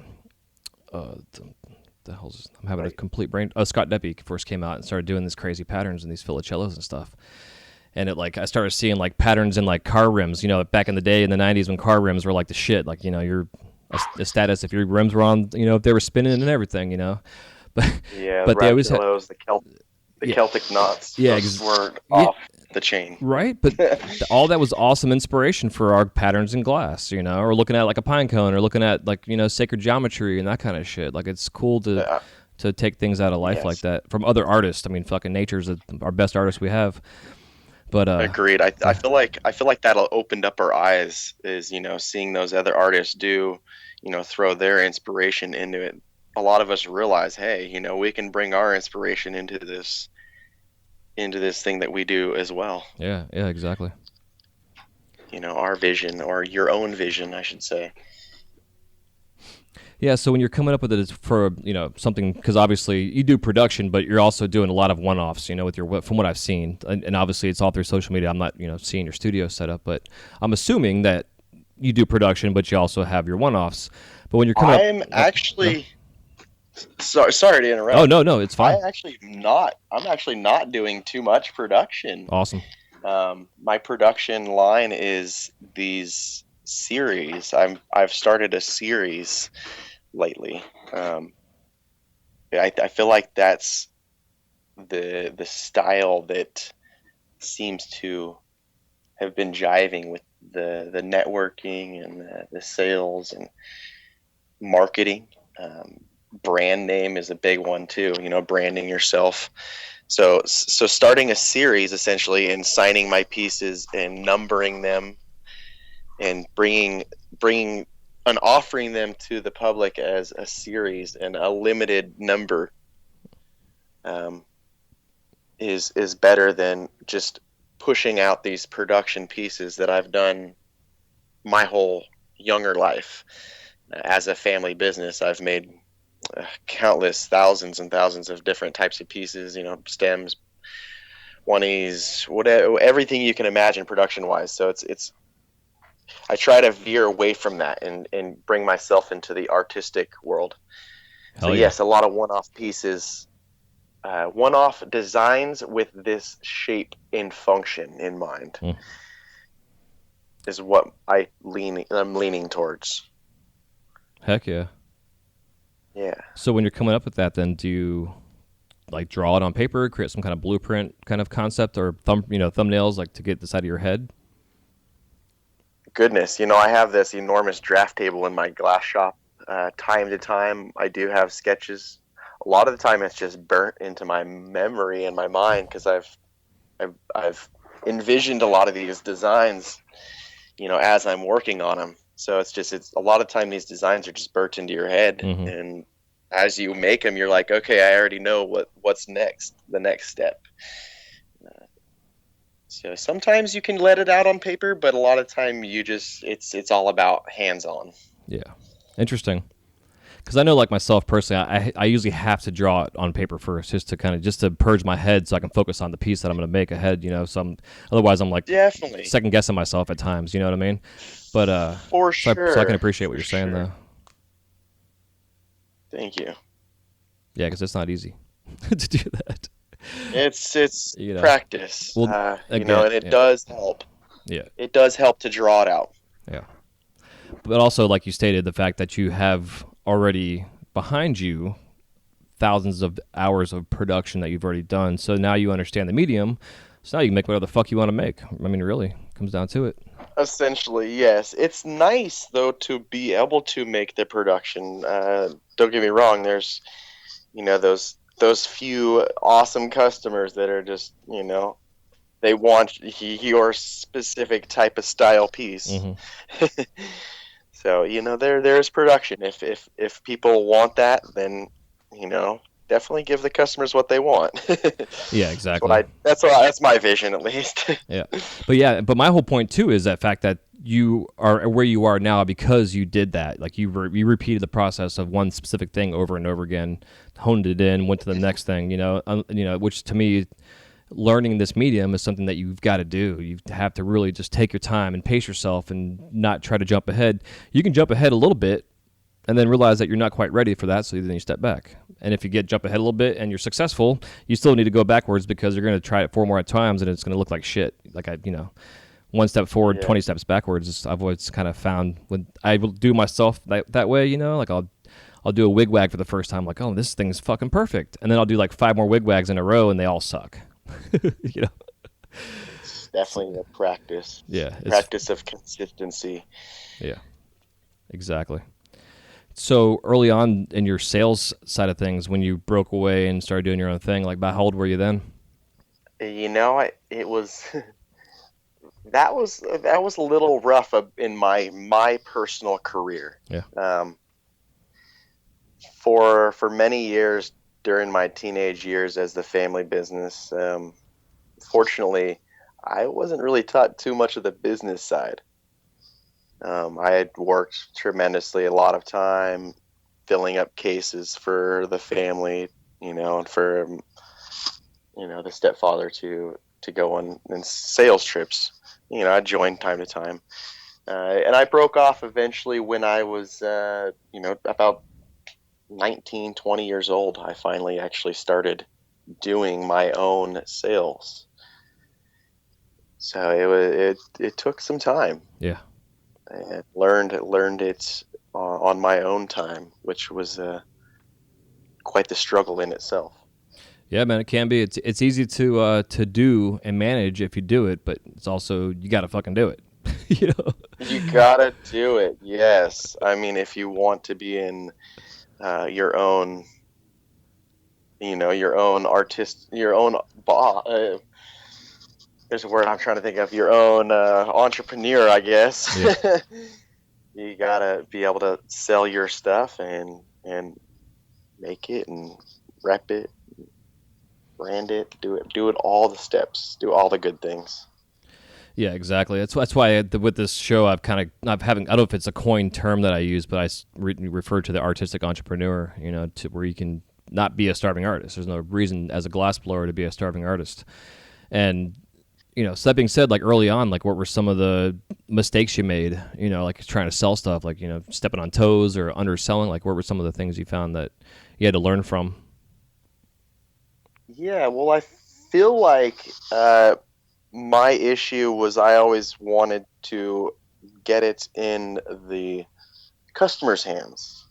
hell's I'm having a complete brain. Oh, Scott Deppie first came out and started doing these crazy patterns and these filicellos and stuff. And I started seeing like patterns in like car rims. Back in the day in the 90s when car rims were like the shit. Like you're a status if your rims were on. If they were spinning and everything. But
yeah,
but they always had
the Celtic knots.
Yeah,
were off the chain.
Right, but all that was awesome inspiration for our patterns in glass, or looking at like a pine cone, or looking at like sacred geometry and that kind of shit. Like it's cool to take things out of life like that from other artists. I mean, fucking nature's our best artist we have. But
agreed. I feel like that'll opened up our eyes. Is seeing those other artists throw their inspiration into it. A lot of us realize, hey, we can bring our inspiration into this thing that we do as well.
Yeah, exactly.
Our vision, or your own vision, I should say.
Yeah, so when you're coming up with it for something, because obviously you do production, but you're also doing a lot of one-offs, with from what I've seen, and obviously it's all through social media. I'm not seeing your studio set up, but I'm assuming that you do production, but you also have your one-offs. But when you're coming
sorry to interrupt.
Oh no, it's fine.
I'm actually not doing too much production.
Awesome.
My production line is these series. I've started a series lately. I feel like that's the style that seems to have been jiving with the networking and the sales and marketing. Brand name is a big one too, branding yourself. So starting a series essentially, and signing my pieces and numbering them and bringing and offering them to the public as a series and a limited number is better than just pushing out these production pieces that I've done my whole younger life. As a family business, I've made countless thousands and thousands of different types of pieces, stems, oneies, whatever, everything you can imagine production wise. So I try to veer away from that and bring myself into the artistic world.
Hell
so
yeah.
Yes, a lot of one-off pieces, one-off designs with this shape and function in mind is what I'm leaning towards.
Heck yeah.
Yeah.
So when you're coming up with that, then do you like draw it on paper, create some kind of blueprint kind of concept, or thumbnails like to get this out of your head?
Goodness, I have this enormous draft table in my glass shop. Time to time, I do have sketches a lot of the time it's just burnt into my memory and my mind because I've envisioned a lot of these designs, as I'm working on them. So it's a lot of time these designs are just burnt into your head,
Mm-hmm.
and as you make them, you're like, okay, I already know what's next, the next step. So sometimes you can let it out on paper, but a lot of time it's all about hands-on.
Yeah. Interesting. Because I know, like myself personally, I usually have to draw it on paper first, just to purge my head, so I can focus on the piece that I'm going to make ahead. Otherwise I'm like
Definitely.
second guessing myself at times. You know what I mean? But
For
so
sure.
I can appreciate what
For
you're saying,
sure.
though.
Thank you.
Yeah, because it's not easy to do that.
It's
You know.
practice.
Well,
and
again,
it
yeah.
does help.
Yeah.
It does help to draw it out.
Yeah. But also, like you stated, the fact that you have already behind you thousands of hours of production that you've already done. So now you understand the medium. So now you can make whatever the fuck you want to make. I mean, really, it comes down to it.
Essentially, yes. It's nice, though, to be able to make the production. Don't get me wrong. There's, those few awesome customers that are just, they want your specific type of style piece.
Mm-hmm.
So, there's production. If people want that, then, definitely give the customers what they want.
Yeah, exactly.
That's my vision, at least.
But my whole point too is that fact that you are where you are now because you did that. Like you repeated the process of one specific thing over and over again, honed it in, went to the next thing. Which to me, learning this medium is something that you've got to do. You have to really just take your time and pace yourself and not try to jump ahead. You can jump ahead a little bit and then realize that you're not quite ready for that, so then you step back. And if you jump ahead a little bit and you're successful, you still need to go backwards because you're going to try it 4 more times and it's going to look like shit. Like one step forward,
Yeah.
20 steps backwards. I've always kind of found when I will do myself that way, like I'll do a wig-wag for the first time, like, oh, this thing's fucking perfect. And then I'll do like 5 more wig-wags in a row and they all suck.
It's definitely a practice.
Yeah.
Practice of consistency.
Yeah, exactly. So early on in your sales side of things, when you broke away and started doing your own thing, like about how old were you then?
It was that was a little rough in my personal career.
Yeah.
For many years during my teenage years as the family business, fortunately, I wasn't really taught too much of the business side. I had worked tremendously, a lot of time filling up cases for the family, and for, the stepfather to go on sales trips. I joined time to time. And I broke off eventually when I was, about 19, 20 years old. I finally actually started doing my own sales. So it took some time.
Yeah.
And learned it on my own time, which was quite the struggle in itself.
Yeah, man, it can be. It's easy to do and manage if you do it, but it's also you got to fucking do it.
You gotta do it. Yes, I mean, if you want to be in your own, your own artist, your own boss. There's a word I'm trying to think of. Your own entrepreneur, I guess. Yeah. You gotta be able to sell your stuff and make it and rep it, brand it, do it all the steps, do all the good things.
Yeah, exactly. That's why with this show I don't know if it's a coined term that I use, but I refer to the artistic entrepreneur. To where you can not be a starving artist. There's no reason as a glassblower to be a starving artist, and so that being said, like early on, like what were some of the mistakes you made, like trying to sell stuff, like, stepping on toes or underselling, like what were some of the things you found that you had to learn from?
Yeah, well, I feel like my issue was I always wanted to get it in the customer's hands.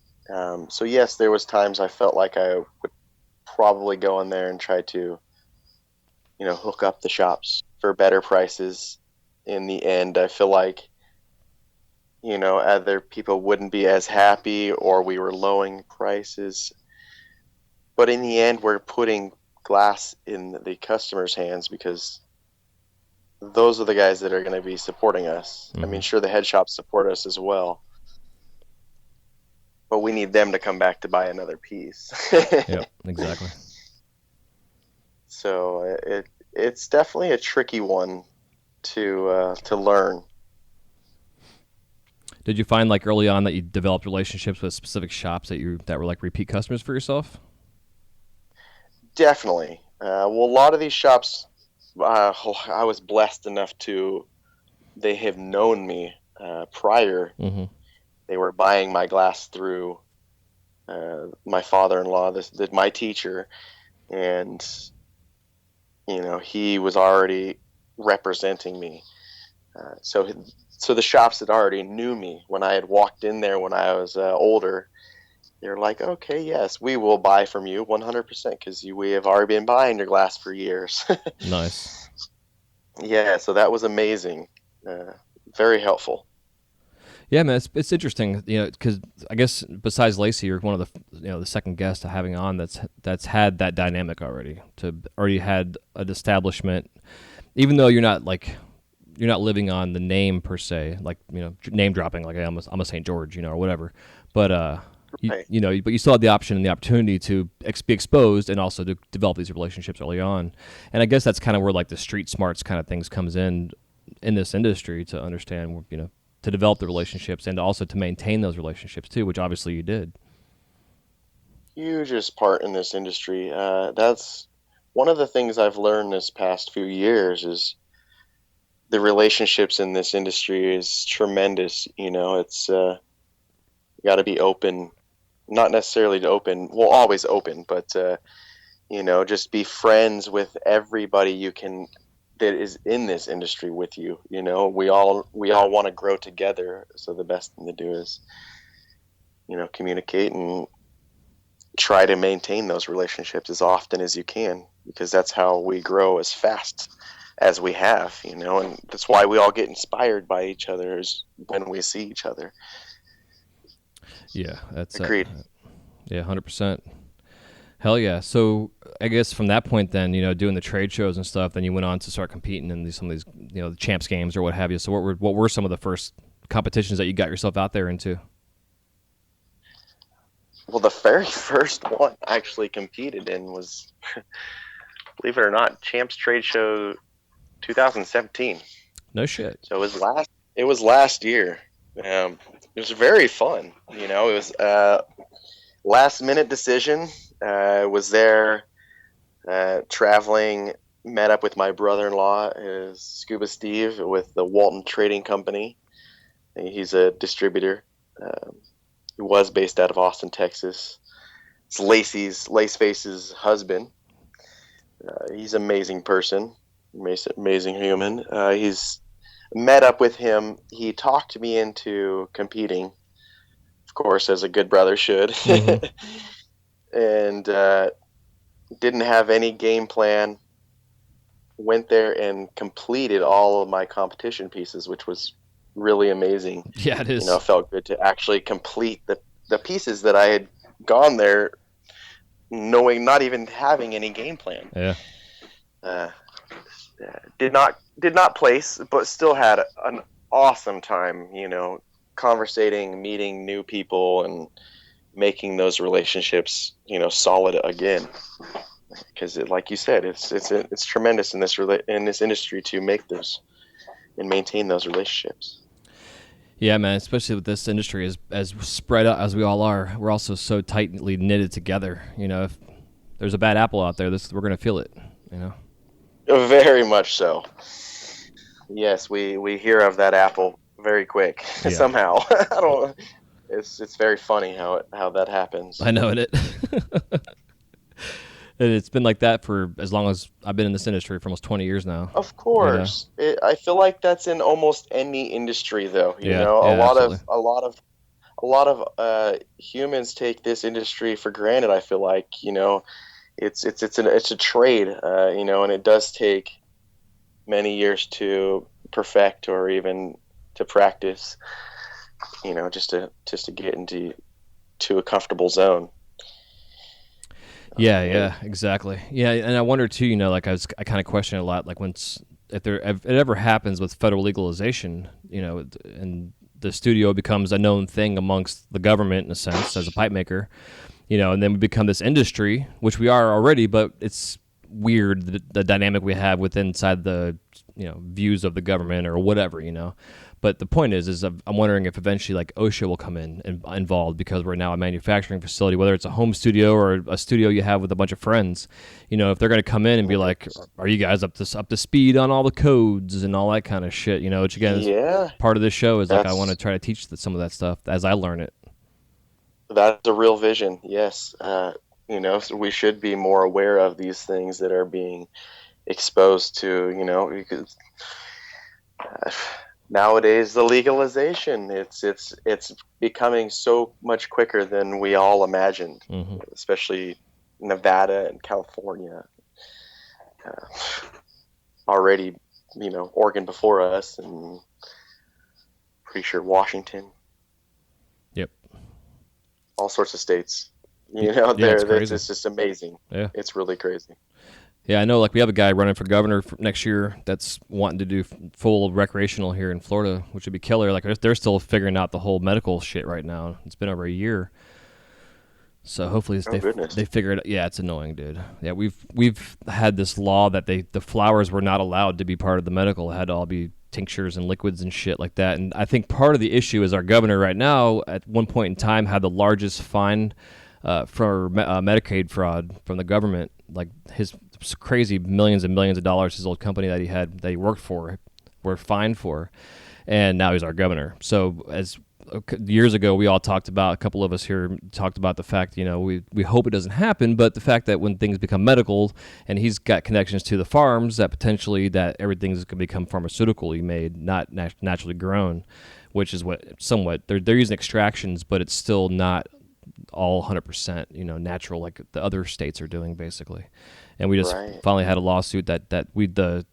So yes, there was times I felt like I would probably go in there and try to, hook up the shops for better prices. In the end, I feel like, other people wouldn't be as happy, or we were lowering prices. But in the end, we're putting glass in the customer's hands because those are the guys that are going to be supporting us. I mean, sure, the head shops support us as well, but we need them to come back to buy another piece.
Yep, exactly.
So it's definitely a tricky one to learn.
Did you find like early on that you developed relationships with specific shops that were like repeat customers for yourself?
Definitely. Well, a lot of these shops, I was blessed enough they have known me prior.
Mm-hmm.
They were buying my glass through my father-in-law, my teacher, and he was already representing me. So the shops that already knew me when I had walked in there when I was older, they're like, okay, yes, we will buy from you 100% because we have already been buying your glass for years.
Nice.
Yeah, so that was amazing. Very helpful.
Yeah, man, it's interesting, because I guess besides Lacey, you're one of the second guest having on that's had that dynamic already. Already had an establishment, even though you're not living on the name per se, like name dropping, like hey, I'm a St. George, or whatever. But
Right.
but you still had the option and the opportunity to be exposed and also to develop these relationships early on. And I guess that's kind of where like the street smarts kind of things comes in this industry to understand, to develop the relationships and also to maintain those relationships too, which obviously you did.
Hugest part in this industry. That's one of the things I've learned this past few years is the relationships in this industry is tremendous. It's you got to be open, not necessarily always open, but just be friends with everybody you can that is in this industry with you. We all want to grow together. So the best thing to do is, communicate and try to maintain those relationships as often as you can, because that's how we grow as fast as we have, and that's why we all get inspired by each other is when we see each other.
Yeah, that's
Agreed.
Yeah, 100%. Hell yeah. So I guess from that point then, doing the trade shows and stuff, then you went on to start competing in some of these, the champs games or what have you. So what were some of the first competitions that you got yourself out there into?
Well, the very first one I actually competed in was, believe it or not, Champs Trade Show 2017.
No shit.
So it was last year. It was very fun. It was last minute decision. Was there traveling, met up with my brother-in-law, is Scuba Steve with the Walton Trading Company. He's a distributor. He was based out of Austin, Texas. It's Laceface's husband. He's an amazing person, amazing human. He's met up with him. He talked me into competing, of course, as a good brother should. Mm-hmm. And didn't have any game plan. Went there and completed all of my competition pieces, which was really amazing.
Yeah, it is.
It felt good to actually complete the pieces that I had gone there knowing, not even having any game plan.
Yeah.
Did not place, but still had an awesome time, conversating, meeting new people, and making those relationships, solid again. Because, like you said, it's tremendous in this industry to make those and maintain those relationships.
Yeah, man. Especially with this industry as spread out as we all are, we're also so tightly knitted together. If there's a bad apple out there, we're gonna feel it.
Very much so. Yes, we hear of that apple very quick. Yeah. Somehow. I don't. It's very funny how that happens.
I know it. And it's been like that for as long as I've been in this industry, for almost 20 years now.
Of course. I feel like that's in almost any industry, though. A lot of humans take this industry for granted. I feel like it's a trade, and it does take many years to perfect or even to practice, just to get into a comfortable zone.
Yeah, exactly. Yeah, and I wonder too. Like I kind of question it a lot. Like if it ever happens with federal legalization, and the studio becomes a known thing amongst the government in a sense as a pipe maker, and then we become this industry, which we are already, but it's weird the dynamic we have within inside the views of the government or whatever. But the point is I'm wondering if eventually like OSHA will come in and involved, because we're now a manufacturing facility, whether it's a home studio or a studio you have with a bunch of friends. If they're going to come in and be like, "Are you guys up to speed on all the codes and all that kind of shit?" Which again is part of this show is like I want to try to teach some of that stuff as I learn it.
That's a real vision. Yes, so we should be more aware of these things that are being exposed to. Because. Nowadays, the legalization, it's becoming so much quicker than we all imagined, especially Nevada and California. Already, Oregon before us, and pretty sure Washington.
Yep.
All sorts of states. It's just amazing.
Yeah.
It's really crazy.
Yeah, I know. Like we have a guy running for governor for next year that's wanting to do full recreational here in Florida, which would be killer. Like they're still figuring out the whole medical shit right now. It's been over a year, so hopefully they figure it out. Yeah, it's annoying, dude. Yeah, we've had this law that the flowers were not allowed to be part of the medical. It had to all be tinctures and liquids and shit like that. And I think part of the issue is our governor right now, at one point in time, had the largest fine for Medicaid fraud from the government. Like his crazy millions and millions of dollars his old company that he worked for were fined for, and now he's our governor. So as years ago we all talked about, a couple of us here talked about the fact, we hope it doesn't happen, but the fact that when things become medical and he's got connections to the farms, that potentially that everything's going to become pharmaceutically made, not naturally grown, which is what somewhat they're using extractions, but it's still not all 100% natural like the other states are doing basically. And we just finally had a lawsuit that the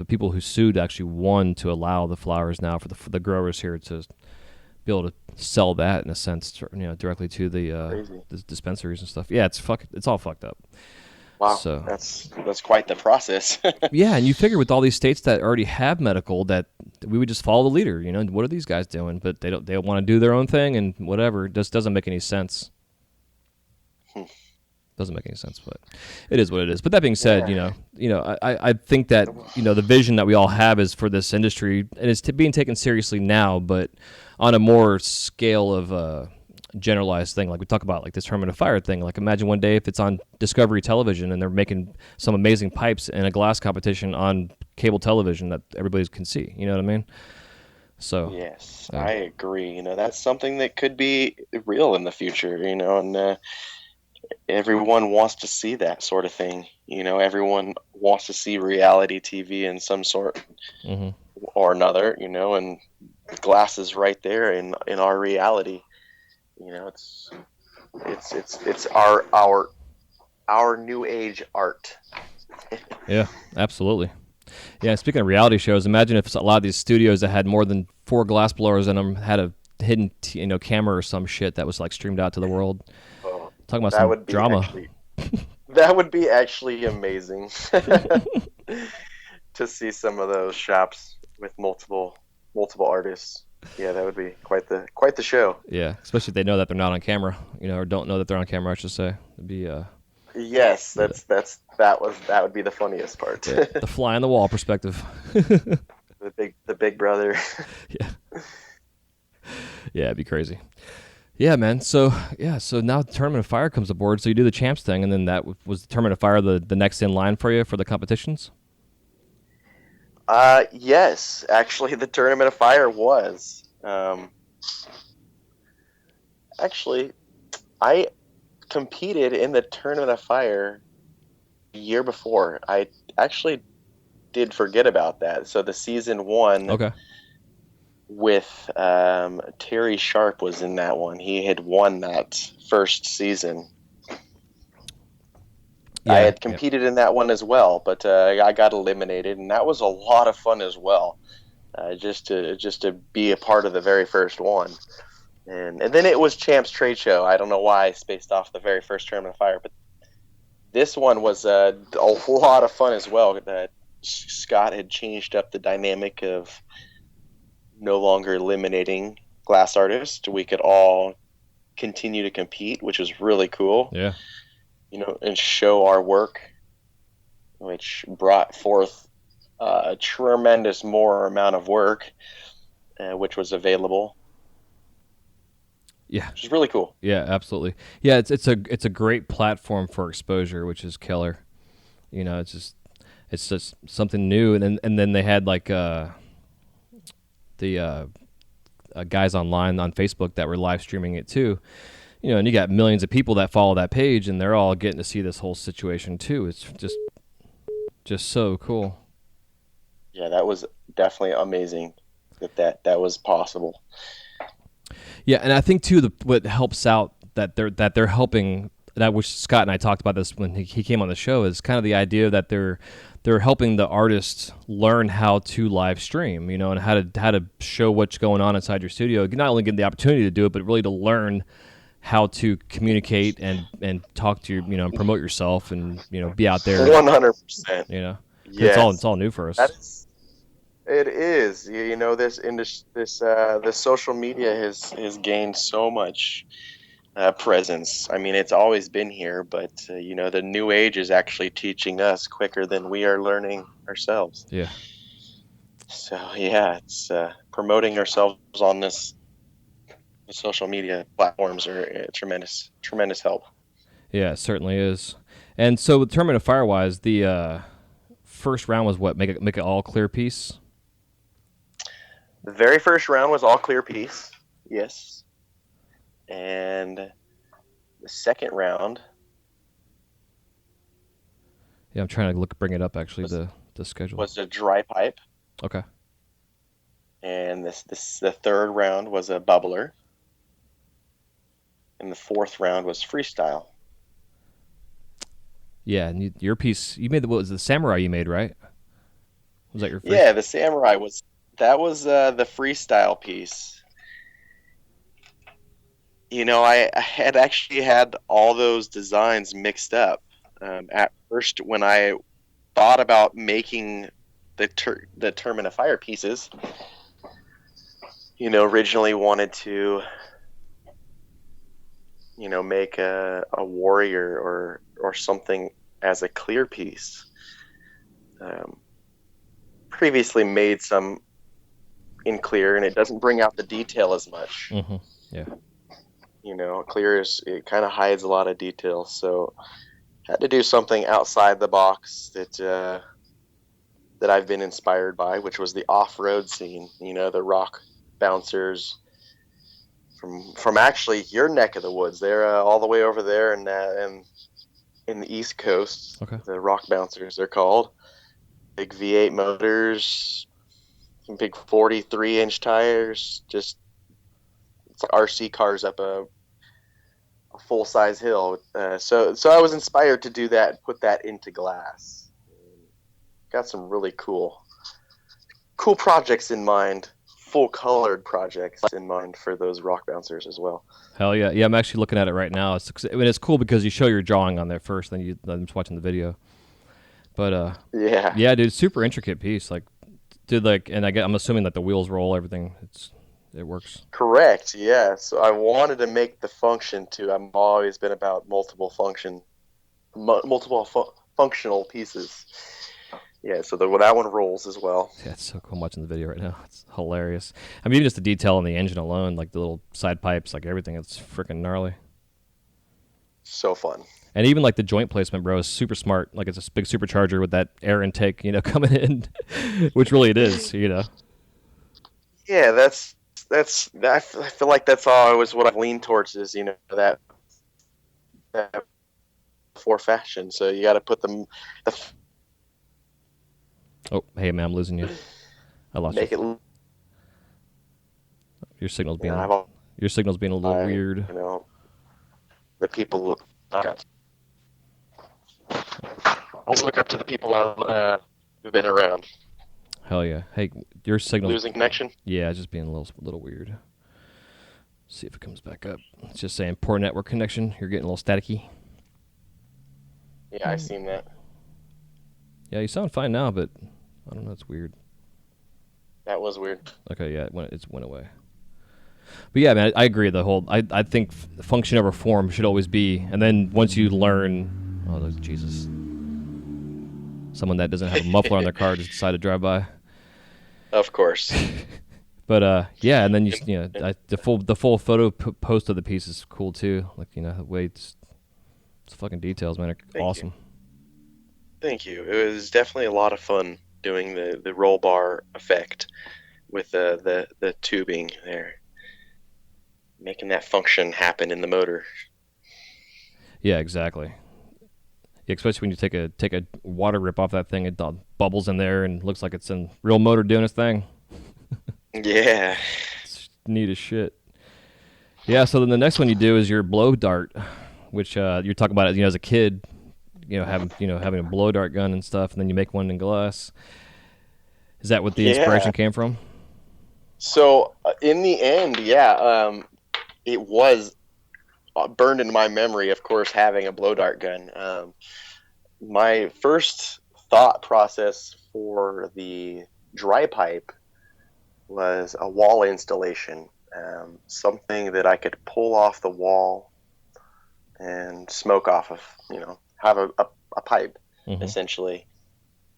people who sued actually won to allow the flowers now for the growers here to be able to sell that in a sense, directly to the dispensaries and stuff. Yeah, it's all fucked up.
Wow,
so
that's quite the process.
Yeah, and you figure with all these states that already have medical that we would just follow the leader. What are these guys doing? But they don't want to do their own thing and whatever. It just doesn't make any sense. Doesn't make any sense, but it is what it is. But that being said, I think that the vision that we all have is for this industry, and it's being taken seriously now, but on a more scale of generalized thing, like we talk about, like this Tournament of Fire thing. Like imagine one day if it's on Discovery Television and they're making some amazing pipes in a glass competition on cable television that everybody can see. You know what I mean? So
yes, I agree. That's something that could be real in the future. And everyone wants to see that sort of thing. Everyone wants to see reality TV in some sort or another. And glass is right there in our reality. It's our new age art.
Yeah, absolutely. Yeah, speaking of reality shows, imagine if a lot of these studios that had more than 4 glass blowers in them had a hidden camera or some shit that was like streamed out to the world. Talking about some drama.
That would be actually amazing to see some of those shops with multiple artists. Yeah, that would be quite the show.
Yeah, especially if they know that they're not on camera, or don't know that they're on camera, I should say. It'd be
yes, that would be the funniest part.
Yeah, the fly on the wall perspective.
the big brother.
Yeah. Yeah, it'd be crazy. Yeah, man. So now Tournament of Fire comes aboard. So you do the champs thing, and then that was the Tournament of Fire the next in line for you for the competitions?
Yes, actually, the Tournament of Fire was. Actually, I competed in the Tournament of Fire the year before. I actually did forget about that. So the season 1.
Okay.
With Terry Sharp was in that one. He had won that first season. Yeah, I had competed in that one as well, but I got eliminated, and that was a lot of fun as well. Just to be a part of the very first one, and then it was Champs Trade Show. I don't know why I spaced off the very first Tournament of Fire, but This one was a lot of fun as well. That Scott had changed up the dynamic of no longer eliminating glass artists. We could all continue to compete, which was really cool.
Yeah.
And show our work, which brought forth a tremendous more amount of work, which was available.
Yeah.
Which is really cool.
Yeah, absolutely. Yeah, it's a great platform for exposure, which is killer. It's just something new, and then they had like the guys online on Facebook that were live streaming it too. And you got millions of people that follow that page, and they're all getting to see this whole situation too. It's just so cool.
Yeah, that was definitely amazing that was possible.
Yeah, and I think too what helps out that they're helping, that which Scott and I talked about this when he came on the show, is kind of the idea that they're helping the artists learn how to live stream, and how to show what's going on inside your studio. Not only get the opportunity to do it, but really to learn how to communicate and talk to and promote yourself, and be out there
100%.
Yes. It's all new for us.
It is. The social media has gained so much presence. I mean, it's always been here, but the new age is actually teaching us quicker than we are learning ourselves.
Yeah.
So it's promoting ourselves on the social media platforms are a tremendous help.
Yeah, it certainly is. And so with Tournament of Firewise, the first round was what? Make it all clear piece?
The very first round was all clear piece, yes. And the second round...
Yeah, I'm trying to bring it up, actually, the schedule.
Was a dry pipe.
Okay.
And the third round was a bubbler. And the fourth round was freestyle.
Yeah, and your piece, you made what was the samurai you made, right? Was that your first?
Yeah, the samurai was the freestyle piece. I had actually had all those designs mixed up. At first, when I thought about making the Tournament of Fire pieces, originally wanted to make a warrior or something as a clear piece. Previously made some in clear, and it doesn't bring out the detail as much.
Mm-hmm. Yeah.
Clear it kind of hides a lot of detail, so had to do something outside the box that I've been inspired by, which was the off-road scene. The rock bouncers from actually your neck of the woods. They're all the way over there in the East Coast.
Okay. The
rock bouncers, they're called. Big V8 motors, some big 43-inch tires. Just it's like RC cars up a full-size hill. So I was inspired to do that and put that into glass. Got some really cool projects in mind. Full-colored projects in mind for those rock bouncers as well.
Hell yeah. Yeah, I'm actually looking at it right now. It's cool because you show your drawing on there first, then I'm just watching the video. But yeah, dude, super intricate piece. Like, dude, and I'm assuming that the wheels roll, everything. It works.
Correct. Yeah. So I wanted to make the function too. I've always been about multiple functional pieces. Yeah, so that one rolls as well.
Yeah, it's so cool. I'm watching the video right now. It's hilarious. I mean, even just the detail on the engine alone, like the little side pipes, like everything, it's freaking gnarly.
So fun.
And even like the joint placement, bro, is super smart. Like it's a big supercharger with that air intake, coming in, which really it is,
Yeah, that's. I feel like that's always what I've leaned towards is that for fashion. So you got to put the
Oh, hey man, I'm losing you. I lost
make
you. Your signal's being a little weird.
The people look. I'll look up to the people who've been around.
Hell yeah! Hey, your signal
losing connection.
Yeah, it's just being a little weird. See if it comes back up. It's just saying poor network connection. You're getting a little staticky.
Yeah, I've seen that.
Yeah, you sound fine now, but I don't know. It's weird.
That was weird.
Okay, yeah, it went away. But yeah, man, I agree. I think function over form should always be, and then once you learn, oh Jesus, someone that doesn't have a muffler on their car just decided to drive by.
Of course.
But yeah, and then the full photo post of the piece is cool too. Like the way it's fucking details, man, are awesome.
Thank you. It was definitely a lot of fun doing the roll bar effect with the tubing there, making that function happen in the motor.
Yeah, exactly. Yeah, especially when you take a water rip off that thing, it bubbles in there and looks like it's a real motor doing its thing.
Yeah.
It's neat as shit. Yeah, so then the next one you do is your blow dart, which you're talking about as a kid, having a blow dart gun and stuff, and then you make one in glass. Is that what the inspiration came from?
So in the end, it was burned into my memory, of course, having a blow dart gun. My first thought process for the dry pipe was a wall installation, something that I could pull off the wall and smoke off of, have a pipe, essentially.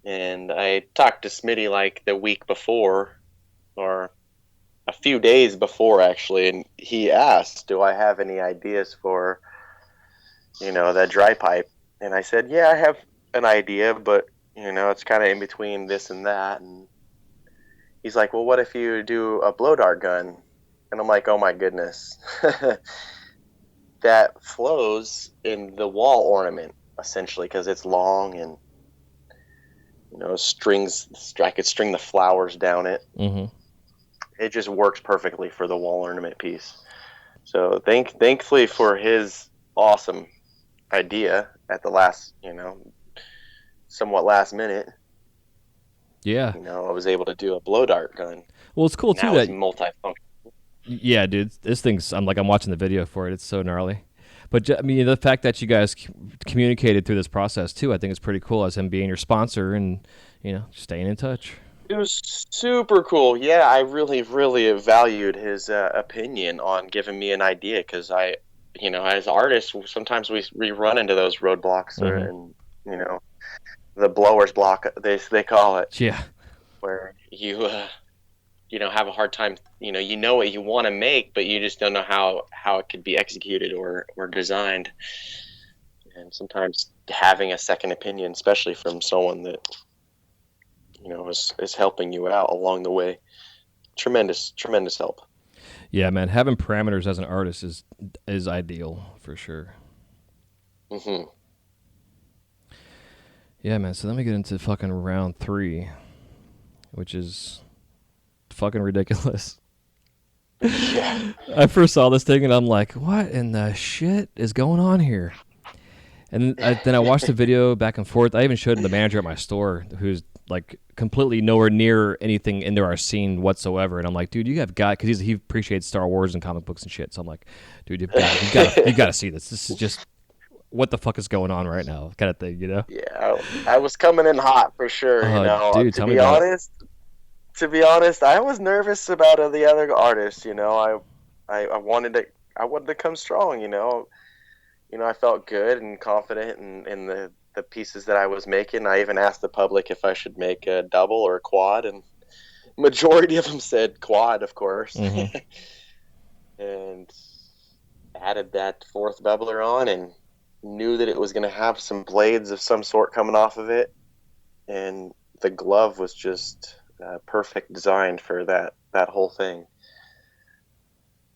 And I talked to Smitty like the week before, or a few days before actually, and he asked, do I have any ideas for, that dry pipe? And I said, yeah, I have an idea, but, it's kind of in between this and that. And he's like, well, what if you do a blow dart gun? And I'm like, oh my goodness. That flows in the wall ornament, essentially, because it's long and, strings. I could string the flowers down it. It just works perfectly for the wall ornament piece. So thankfully for his awesome idea at the last, somewhat last minute.
Yeah.
I was able to do a blow dart gun.
Well, it's cool too
that multifunctional.
Yeah, dude, this thing's. I'm watching the video for it. It's so gnarly. But I mean, the fact that you guys communicated through this process too, I think is pretty cool. As him being your sponsor and staying in touch.
It was super cool. Yeah, I really, really valued his opinion on giving me an idea because as artists, sometimes we run into those roadblocks and the blower's block they call it.
Yeah.
Where you have a hard time. You know what you want to make, but you just don't know how it could be executed or designed. And sometimes having a second opinion, especially from someone that is helping you out along the way, tremendous help.
Yeah, man, having parameters as an artist is ideal for sure. Yeah, man. So then we get into fucking round 3, which is fucking ridiculous.
Yeah.
I first saw this thing and I'm like, what in the shit is going on here? And then I watched the video back and forth. I even showed the manager at my store, who's like completely nowhere near anything into our scene whatsoever. And I'm like, dude, you have got, because he appreciates Star Wars and comic books and shit. So I'm like, dude, you got to see this. This is just what the fuck is going on right now, kind of thing,
Yeah, I was coming in hot for sure.
Dude,
to be honest, I was nervous about the other artists. I wanted to come strong. I felt good and confident in the pieces that I was making. I even asked the public if I should make a double or a quad, and majority of them said quad, of course. And added that fourth bubbler on and knew that it was going to have some blades of some sort coming off of it. And the glove was just perfect design for that whole thing.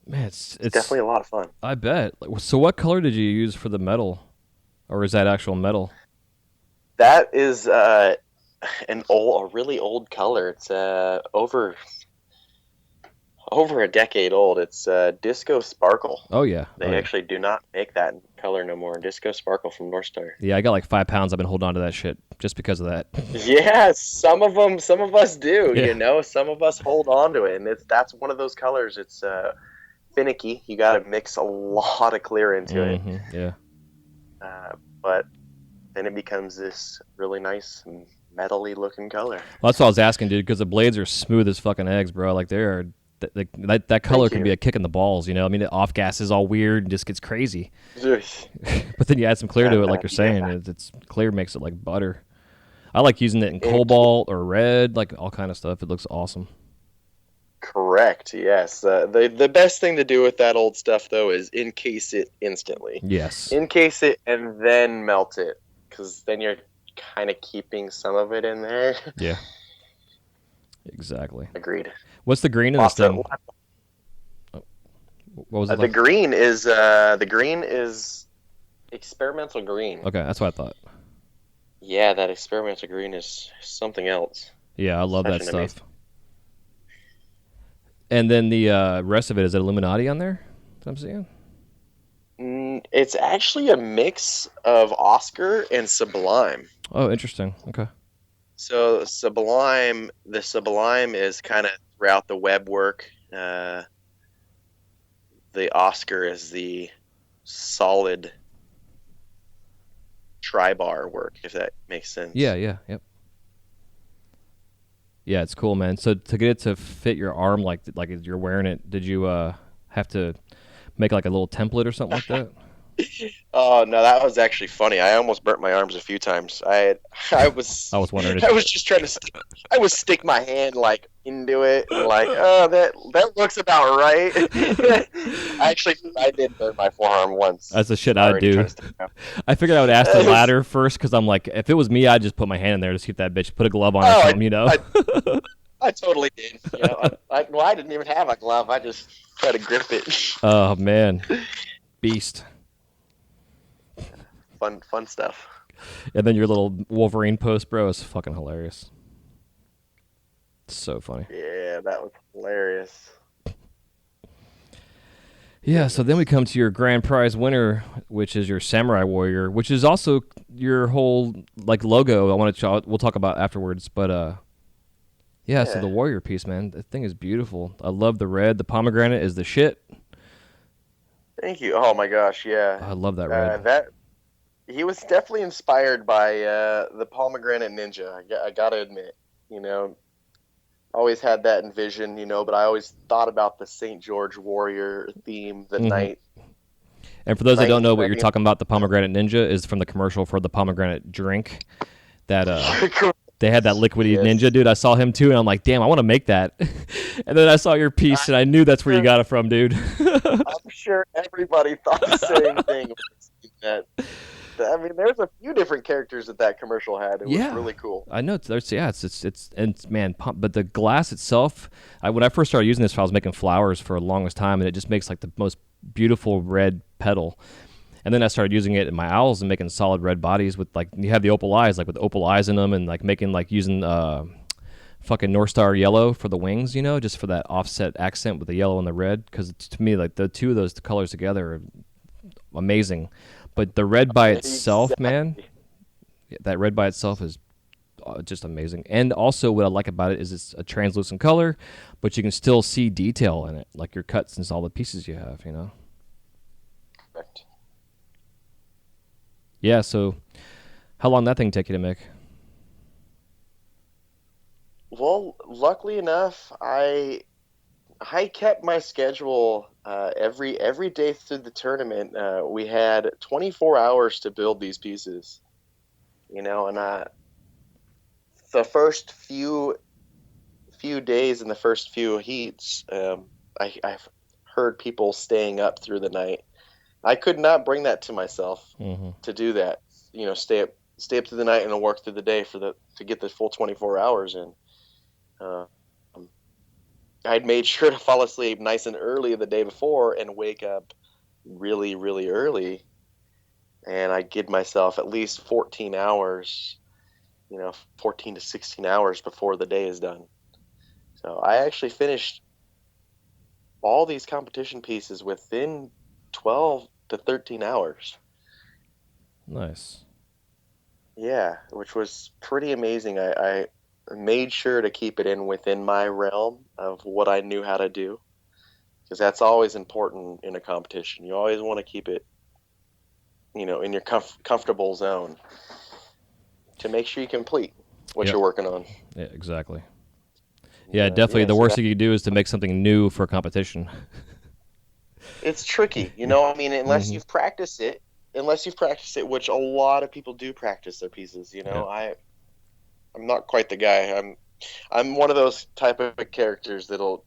Man, it's
definitely a lot of fun.
I bet. So what color did you use for the metal? Or is that actual metal?
That is a really old color. It's over a decade old. It's Disco Sparkle.
Oh, yeah.
They actually do not make that color no more. Disco Sparkle from North Star.
Yeah, I got like 5 pounds. I've been holding on to that shit just because of that.
Yeah, some of us do, Some of us hold on to it. And that's one of those colors. It's finicky. You got to mix a lot of clear into it.
Yeah.
But then it becomes this really nice and metally looking color.
Well, that's what I was asking, dude, because the blades are smooth as fucking eggs, bro. Like they are. That color can be a kick in the balls, you know. I mean, the off gas is all weird and just gets crazy. But then you add some clear to it, like you're saying. Yeah. It's clear makes it like butter. I like using it in cobalt or red, like all kind of stuff. It looks awesome.
Correct. Yes. The best thing to do with that old stuff though is encase it instantly.
Yes.
Encase it and then melt it, because then you're kind of keeping some of it in there.
Yeah. Exactly.
Agreed.
What's the green in this thing? What was it?
The green is experimental green.
Okay, that's what I thought.
Yeah, that experimental green is something else.
Yeah, I love that stuff. And then the rest of it, is it Illuminati on there? That's what I'm seeing.
It's actually a mix of Oscar and Sublime.
Oh, interesting. Okay.
So the Sublime is kind of throughout the web work. The Oscar is the solid tri-bar work, if that makes sense.
Yeah, yep. Yeah, it's cool, man. So to get it to fit your arm like you're wearing it, did you have to make like a little template or something like that?
Oh no, that was actually funny. I almost burnt my arms a few times. I was
wondering.
I was just trying to stick my hand like into it, and like, oh, that looks about right. I did burn my forearm once.
That's the shit I'd do. I figured I would ask the ladder first, because I'm like, if it was me, I'd just put my hand in there to see if that bitch put a glove on or something, you know.
I totally did. You know, I didn't even have a glove. I just tried to grip it.
Oh man, beast.
Fun stuff.
And then your little Wolverine post, bro, is fucking hilarious. It's so funny.
Yeah, that was hilarious.
Yeah, so then we come to your grand prize winner, which is your Samurai Warrior, which is also your whole like logo. We'll talk about afterwards, but yeah, so the Warrior piece, man, the thing is beautiful. I love the red. The pomegranate is the shit.
Thank you. Oh my gosh, yeah.
I love that red.
He was definitely inspired by the pomegranate ninja. I gotta admit, you know, always had that in vision, you know, but I always thought about the St. George warrior theme, the night.
And for those that don't know what you're talking about, the pomegranate ninja is from the commercial for the pomegranate drink that they had that liquidy ninja dude. I saw him too, and I'm like, damn, I want to make that. And then I saw your piece, and I knew that's where you got it from, dude.
I'm sure everybody thought the same thing. I mean, there's a few different characters that commercial had. It was really cool.
I know. It's man, but the glass itself. When I first started using this, I was making flowers for the longest time, and it just makes like the most beautiful red petal. And then I started using it in my owls and making solid red bodies with like you have the opal eyes, like with opal eyes in them, and like making like using fucking North Star yellow for the wings, you know, just for that offset accent with the yellow and the red. Because to me, like the two of those colors together are amazing. But the red by itself, man, that red by itself is just amazing. And also what I like about it is it's a translucent color, but you can still see detail in it, like your cuts and all the pieces you have, you know?
Correct.
Yeah, so how long that thing take you to make?
Well, luckily enough, I kept my schedule every day through the tournament. We had 24 hours to build these pieces, you know, and the first few days and the first few heats, I've heard people staying up through the night. I could not bring that to myself to do that, you know, stay up through the night and work through the day to get the full 24 hours in. I'd made sure to fall asleep nice and early the day before and wake up really, really early. And I give myself at least 14 hours, you know, 14 to 16 hours before the day is done. So I actually finished all these competition pieces within 12 to 13 hours.
Nice.
Yeah, which was pretty amazing. I made sure to keep it within my realm of what I knew how to do, because that's always important in a competition. You always want to keep it, you know, in your comfortable zone. to make sure you complete what
Yep.
you're working on.
Yeah, exactly. Yeah, definitely.
Yeah,
The
so
worst thing you can do is to make something new for a competition.
it's tricky, you know. I mean,
Mhm.
unless you've practiced it, which a lot of people do practice their pieces. You
Yeah.
know, I'm not quite the guy. I'm one of those type of characters that'll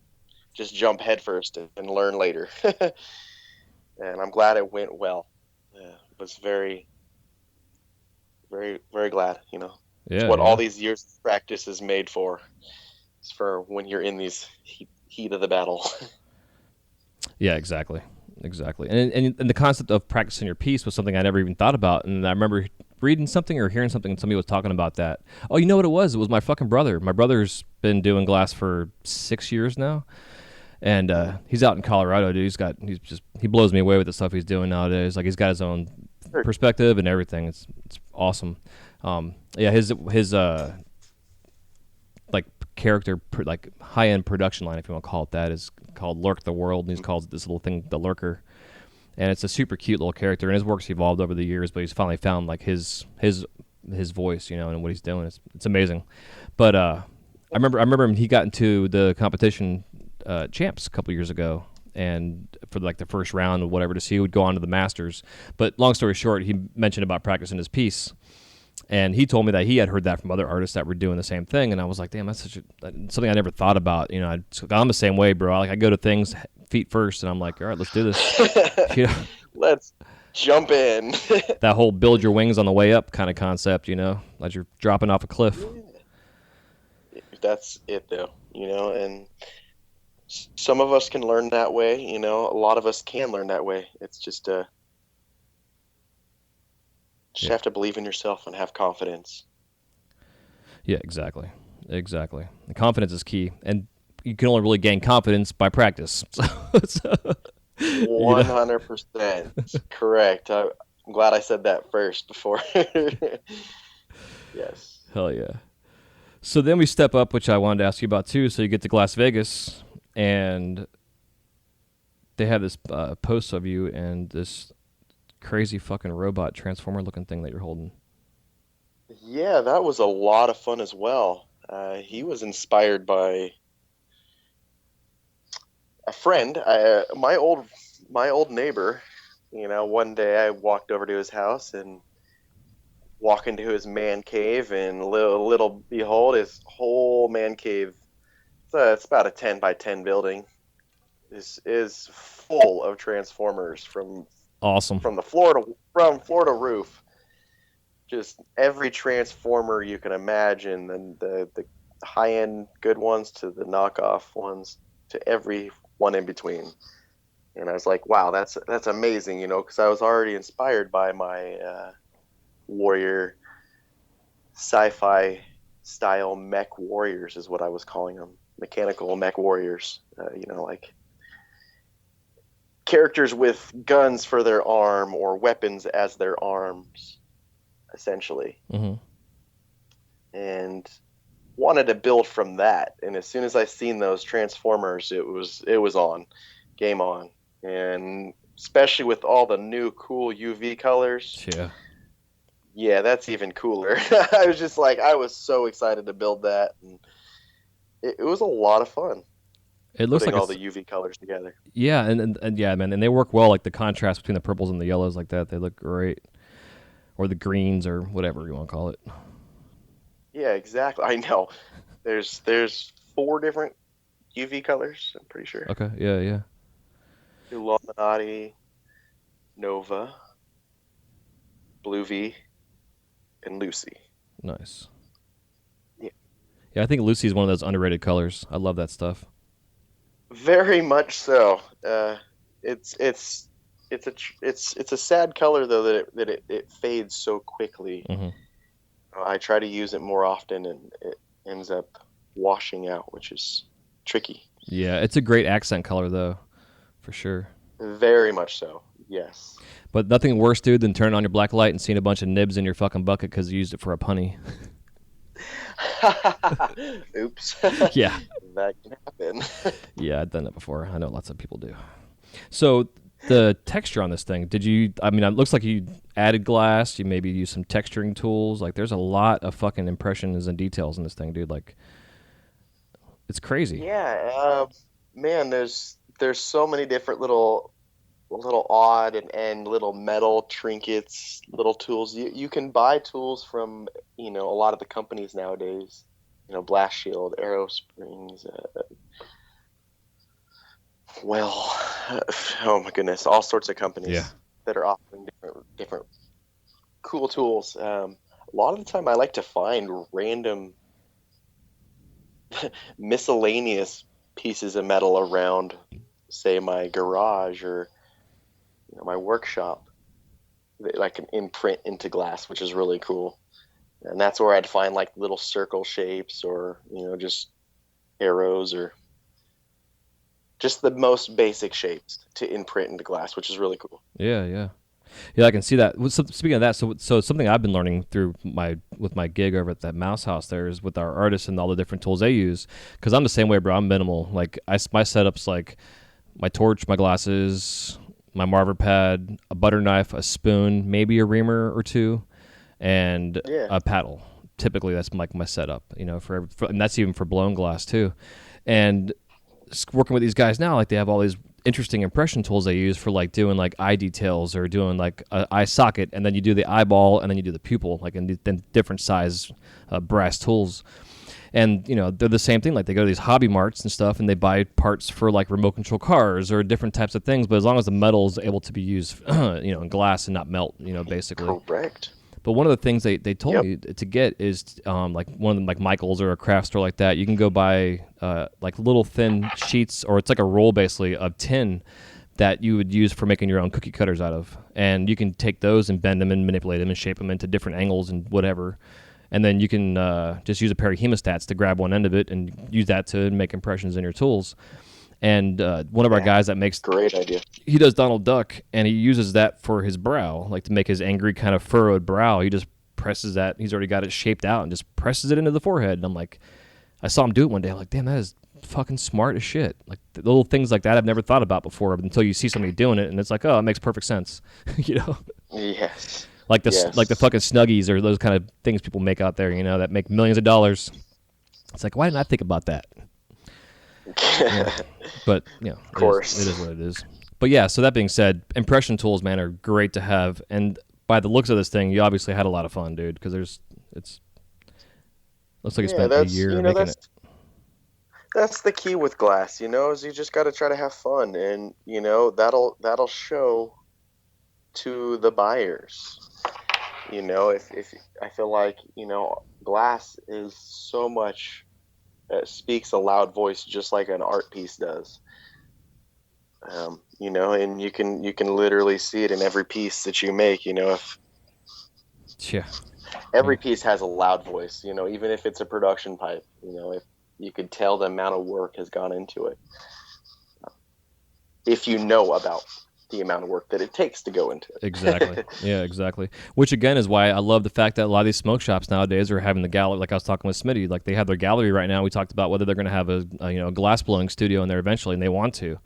just jump headfirst and learn later. And I'm glad it went well. Yeah, was very, very, very glad. You know, it's
Yeah,
what all
yeah.
these years of practice is made for. It's for when you're in these heat of the battle.
Yeah, exactly. Exactly. And the concept of practicing your piece was something I never even thought about. And I remember reading something or hearing something and somebody was talking about that. Oh, you know what it was? It was my fucking brother. My brother's been doing glass for 6 years now. And he's out in Colorado, dude. He blows me away with the stuff he's doing nowadays. Like he's got his own perspective and everything. It's awesome. Yeah, his like character like high end production line, if you want to call it that, is called Lurk the World, and he calls it this little thing the Lurker, and it's a super cute little character. And his work's evolved over the years, but he's finally found like his voice, you know, and what he's doing. It's amazing. But I remember him, he got into the competition champs a couple years ago, and for like the first round or whatever to see who would go on to the Masters. But long story short, he mentioned about practicing his piece. And he told me that he had heard that from other artists that were doing the same thing, and I was like, "Damn, that's something I never thought about." You know, I'm the same way, bro. Like I go to things feet first, and I'm like, "All right, let's do this." You know,
Let's jump in.
that whole build your wings on the way up kind of concept. You know, like you're dropping off a cliff.
That's it, though. You know, and some of us can learn that way. You know, a lot of us can learn that way. It's just
Yeah.
have to believe in yourself and have confidence.
Yeah, exactly. The confidence is key, and you can only really gain confidence by practice. So,
100% correct. I'm glad I said that first before. Yes.
hell yeah. So then we step up, which I wanted to ask you about too. So you get to Las Vegas, and they have this post of you and this crazy fucking robot transformer looking thing that you're holding.
Yeah, that was a lot of fun as well. He was inspired by a friend, my old neighbor. You know, one day I walked over to his house and walk into his man cave, and little behold, his whole man cave. It's about a 10 by 10 building. Is full of transformers
Awesome.
from floor to roof. Just every transformer you can imagine, and the high end good ones to the knockoff ones to every one in between. And I was like, wow, that's amazing, you know, because I was already inspired by my warrior sci-fi style mech warriors is what I was calling them, mechanical mech warriors. You know, like characters with guns for their arm or weapons as their arms, essentially.
Mm-hmm.
And wanted to build from that. And as soon as I seen those transformers, it was on, game on. And especially with all the new cool UV colors.
Yeah.
Yeah, that's even cooler. I was just like, I was so excited to build that, and it was a lot of fun.
It looks
putting
like
all the UV colors together.
Yeah, and yeah, man, and they work well. Like the contrast between the purples and the yellows, like that, they look great. Or the greens, or whatever you want to call it.
Yeah, exactly. I know. There's 4 different UV colors. I'm pretty sure.
Okay. Yeah.
Illuminati, Nova, Blue V, and Lucy.
Nice.
Yeah.
Yeah, I think Lucy is one of those underrated colors. I love that stuff.
Very much so. It's a sad color though that it fades so quickly.
Mm-hmm.
I try to use it more often, and it ends up washing out, which is tricky.
Yeah, it's a great accent color though, for sure.
Very much so. Yes.
But nothing worse, dude, than turning on your black light and seeing a bunch of nibs in your fucking bucket because you used it for a punny.
Oops.
Yeah.
That can happen.
Yeah, I've done that before. I know lots of people do. So the texture on this thing. Did you? I mean, it looks like you added glass. You maybe used some texturing tools. Like, there's a lot of fucking impressions and details in this thing, dude. Like, it's crazy.
Yeah, man, there's so many different little odd and little metal trinkets, little tools. You can buy tools from, a lot of the companies nowadays. Blast Shield, Arrow Springs, well, oh my goodness, all sorts of companies
Yeah.
that are offering different cool tools. A lot of the time I like to find random miscellaneous pieces of metal around, say, my garage or my workshop that I can imprint into glass, which is really cool. And that's where I'd find like little circle shapes or, just arrows or just the most basic shapes to imprint into glass, which is really cool.
Yeah, yeah. Yeah, I can see that. Speaking of that, so something I've been learning through with my gig over at that Mouse House there is with our artists and all the different tools they use. Because I'm the same way, bro. I'm minimal. Like my setup's like my torch, my glasses, my marver pad, a butter knife, a spoon, maybe a reamer or two, and
Yeah.
a paddle. Typically, that's like my setup. And that's even for blown glass too. And working with these guys now, like they have all these interesting impression tools they use for like doing like eye details or doing like an eye socket, and then you do the eyeball and then you do the pupil, like in then different size brass tools. And they're the same thing. Like they go to these hobby marts and stuff, and they buy parts for like remote control cars or different types of things. But as long as the metal is able to be used, in glass and not melt, basically.
Correct.
But one of the things they told
Yep.
me to get is like one of them, like Michael's or a craft store like that. You can go buy like little thin sheets, or it's like a roll basically of tin that you would use for making your own cookie cutters out of. And you can take those and bend them and manipulate them and shape them into different angles and whatever. And then you can just use a pair of hemostats to grab one end of it and use that to make impressions in your tools. And one of our guys that makes
Great idea.
he does Donald Duck, and he uses that for his brow, like to make his angry kind of furrowed brow. He just presses that. He's already got it shaped out and just presses it into the forehead. And I'm like, I saw him do it one day. I'm like, damn, that is fucking smart as shit. Like the little things like that I've never thought about before until you see somebody doing it, and it's like, oh, it makes perfect sense.
Yes.
Like
Yes.
like the fucking Snuggies or those kind of things people make out there, that make millions of dollars. It's like, why didn't I think about that? Yeah. But of
course.
it is what it is. But yeah, so that being said, impression tools, man, are great to have. And by the looks of this thing, you obviously had a lot of fun, dude, because looks like you spent a year making it.
That's the key with glass, is you just got to try to have fun, and that'll show to the buyers. If I feel like glass is so much. Speaks a loud voice, just like an art piece does. And you can literally see it in every piece that you make. If every piece has a loud voice, even if it's a production pipe, if you could tell the amount of work has gone into it. If you know about the amount of work that it takes to go into it.
Exactly. Yeah, exactly. Which again is why I love the fact that a lot of these smoke shops nowadays are having the gallery. Like I was talking with Smitty, like they have their gallery right now. We talked about whether they're going to have a glass blowing studio in there eventually, and they want to,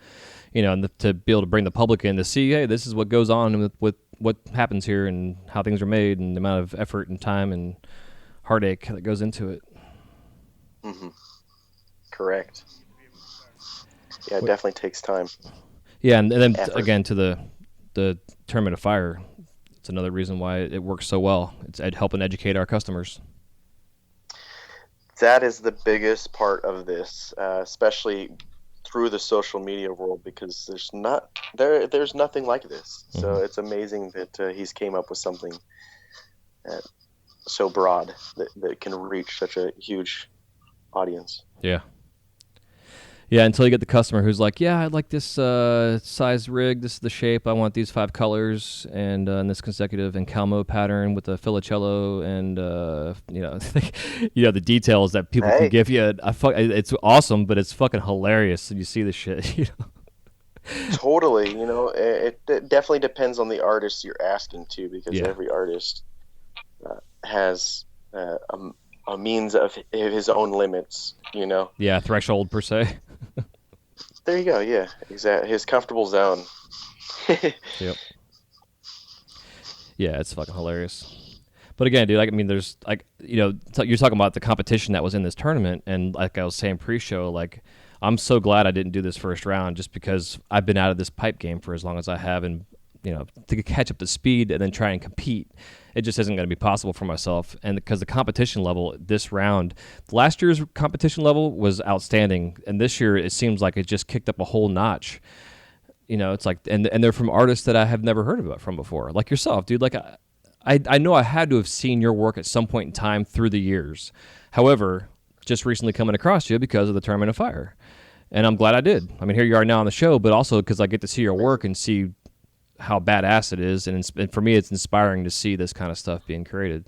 and to be able to bring the public in to see, hey, this is what goes on with what happens here and how things are made and the amount of effort and time and heartache that goes into it.
Mm-hmm. Correct. Yeah, it definitely takes time.
Yeah, and then
Effort.
again to the Tournament of Fire, it's another reason why it works so well. It's helping educate our customers.
That is the biggest part of this, especially through the social media world, because there's nothing like this. So it's amazing that he's came up with something so broad that can reach such a huge audience.
Yeah. Yeah, until you get the customer who's like, yeah, I'd like this size rig, this is the shape, I want these 5 colors, and this consecutive and Calmo pattern with the filicello, and the details that people can give you. It's awesome, but it's fucking hilarious, and you see this shit.
Totally, it definitely depends on the artist you're asking to, because every artist has a means of his own limits,
Yeah, threshold per se.
There you go. Yeah, exactly. His comfortable zone.
Yep. Yeah, it's fucking hilarious. But again, dude, like, I mean, there's like, you're talking about the competition that was in this tournament, and like I was saying pre-show, like, I'm so glad I didn't do this first round, just because I've been out of this pipe game for as long as I have, and to catch up to speed and then try and compete, it just isn't going to be possible for myself. And because the competition level this round, last year's competition level was outstanding, and this year it seems like it just kicked up a whole notch. It's like, and they're from artists that I have never heard about from before, like yourself, dude. Like, I know I had to have seen your work at some point in time through the years. However, just recently coming across you because of the Tournament of Fire. And I'm glad I did. I mean, here you are now on the show, but also because I get to see your work and see how badass it is. And for me, it's inspiring to see this kind of stuff being created.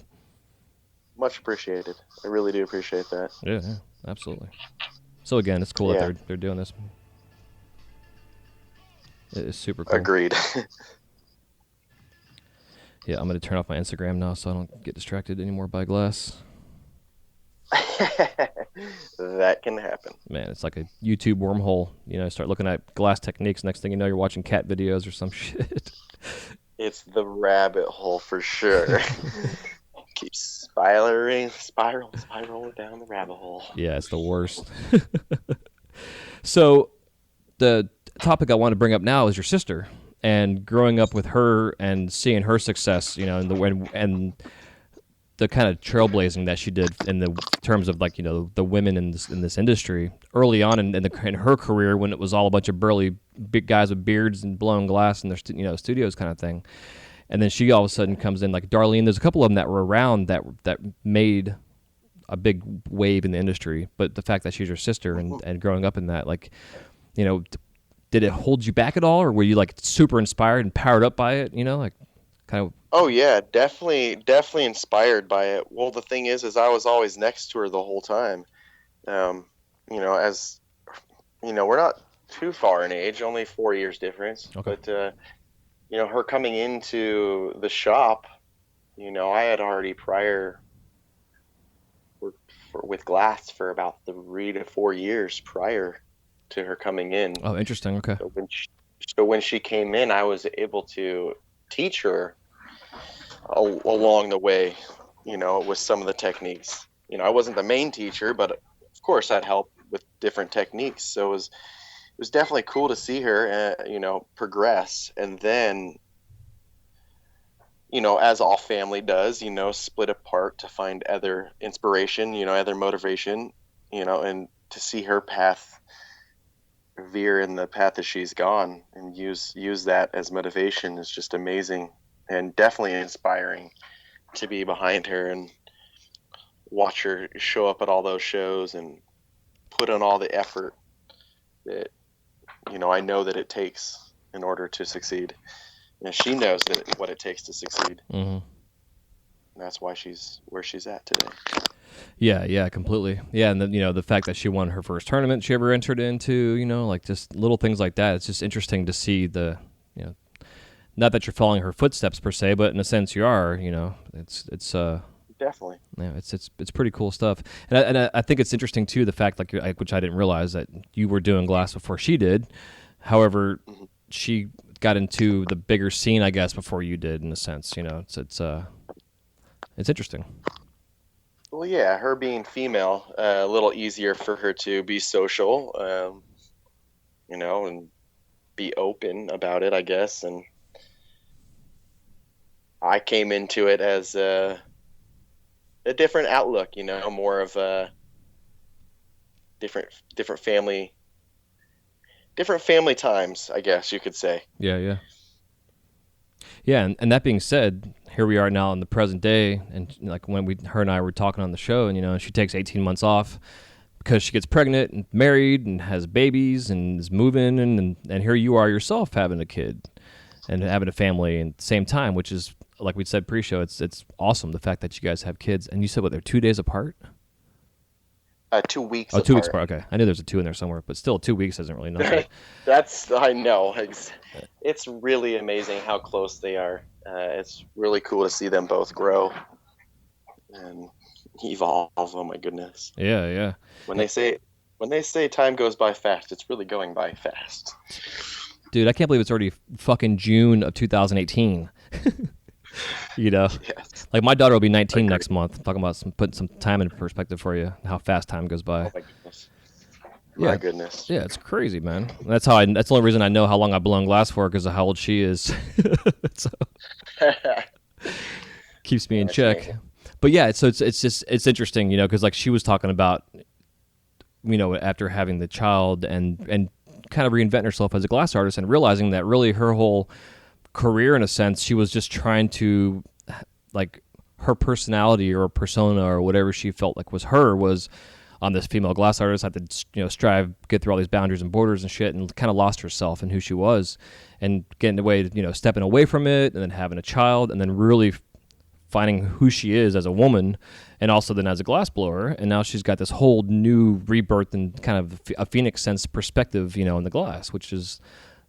Much appreciated. I really do appreciate that.
Yeah, absolutely. So again, it's cool that they're doing this. It is super cool.
Agreed.
Yeah, I'm going to turn off my Instagram now so I don't get distracted anymore by glass.
That can happen.
Man, it's like a YouTube wormhole. Start looking at glass techniques. Next thing you know, you're watching cat videos or some shit.
It's the rabbit hole for sure. Keeps spiraling down the rabbit hole.
Yeah, it's the worst. So the topic I want to bring up now is your sister. And growing up with her and seeing her success, and the kind of trailblazing that she did in the terms of, like, the women in this industry early on in her career, when it was all a bunch of burly big guys with beards and blowing glass in their studios kind of thing. And then she all of a sudden comes in, like Darlene. There's a couple of them that were around that made a big wave in the industry. But the fact that she's your sister and growing up in that, like, did it hold you back at all, or were you like super inspired and powered up by it? Like, kind of.
Oh yeah, definitely inspired by it. Well, the thing is I was always next to her the whole time. As we're not too far in age, only 4 years difference.
Okay.
But her coming into the shop, I had already prior worked with glass for about 3 to 4 years prior to her coming in.
Oh, interesting. Okay.
So when she came in, I was able to teach her along the way, with some of the techniques. I wasn't the main teacher, but of course I'd help with different techniques. So it was definitely cool to see her, progress. And then, as all family does, split apart to find other inspiration, other motivation, and to see her path veer in the path that she's gone and use that as motivation is just amazing and definitely inspiring to be behind her and watch her show up at all those shows and put in all the effort that I know that it takes in order to succeed. And she knows what it takes to succeed.
Mm-hmm.
And that's why she's where she's at today.
Yeah, completely. Yeah, and then, the fact that she won her first tournament she ever entered into, like just little things like that. It's just interesting to see the, not that you're following her footsteps per se, but in a sense you are. It's
Definitely.
Yeah, it's pretty cool stuff. And I think it's interesting too, the fact, like, which I didn't realize, that you were doing glass before she did. However, she got into the bigger scene, I guess, before you did, in a sense. It's interesting.
Well, yeah, her being female, a little easier for her to be social, and be open about it, I guess. And I came into it as a different outlook, more of a different family times, I guess you could say.
Yeah. And that being said, here we are now in the present day, and like when her and I were talking on the show, and she takes 18 months off because she gets pregnant and married and has babies and is moving, and here you are yourself having a kid and having a family at the same time, which is, like we said pre-show, it's awesome, the fact that you guys have kids. And you said, what, they're 2 days apart?
2 weeks.
Oh, 2 weeks apart. Okay, I knew there's a 2 in there somewhere, but still, 2 weeks isn't really nothing.
I know. It's really amazing how close they are. It's really cool to see them both grow and evolve. Oh my goodness.
Yeah.
When they say time goes by fast, it's really going by fast.
Dude, I can't believe it's already fucking June of 2018. You know,
Yes.
like my daughter will be 19 next month. Talking about putting some time in perspective for you, how fast time goes by.
Oh my goodness.
Yeah.
My goodness.
Yeah, it's crazy, man. That's that's the only reason I know how long I've blown glass for, because of how old she is. So keeps me in
That's
check.
amazing.
But yeah, so it's interesting, you know, because like she was talking about, you know, after having the child and kind of reinventing herself as a glass artist and realizing that really her whole career, in a sense, she was just trying to, like, her personality or persona or whatever she felt like was her was, I'm this female glass artist. I had to, you know, strive, get through all these boundaries and borders and shit, and kind of lost herself and who she was, and getting away, you know, stepping away from it, and then having a child, and then really finding who she is as a woman, and also then as a glassblower. And now she's got this whole new rebirth and kind of a phoenix sense perspective, you know, in the glass, which is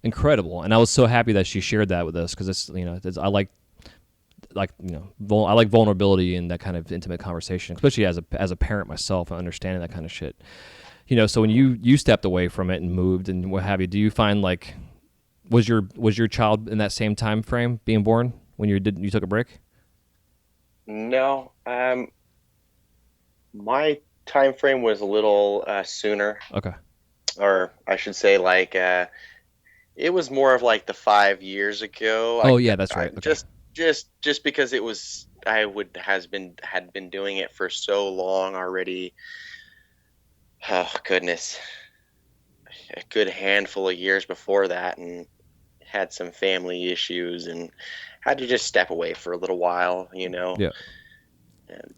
incredible. And I was so happy that she shared that with us, because it's, you know, I like you know, I like vulnerability and that kind of intimate conversation, especially as a parent myself, and understanding that kind of shit. You know, so when you stepped away from it and moved and what have you, do you find like was your child in that same time frame being born when you took a break?
No, my time frame was a little sooner,
Okay.
or I should say, like it was more of like the 5 years ago.
Oh yeah, that's right. Okay.
Just because it was, had been doing it for so long already. Oh goodness, a good handful of years before that, and had some family issues and had to just step away for a little while, you know.
Yeah.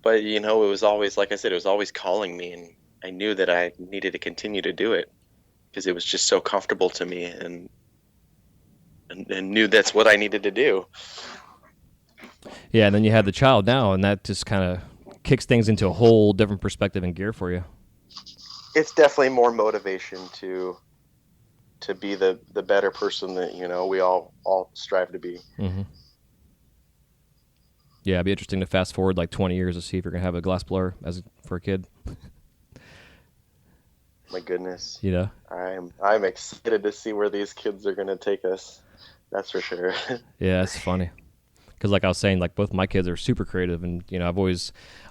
But you know, it was always, like I said, it was always calling me, and I knew that I needed to continue to do it because it was just so comfortable to me, and knew that's what I needed to do.
Yeah, and then you had the child now, and that just kind of kicks things into a whole different perspective and gear for you.
It's definitely more motivation to be the better person that, you know, we all strive to be.
Mm-hmm. Yeah, it'd be interesting to fast forward like 20 years to see if you're gonna have a glass blower for a kid.
My goodness.
You know?
I'm excited to see where these kids are gonna take us. That's for sure.
Yeah, it's funny. Because like I was saying, like both my kids are super creative, and you know,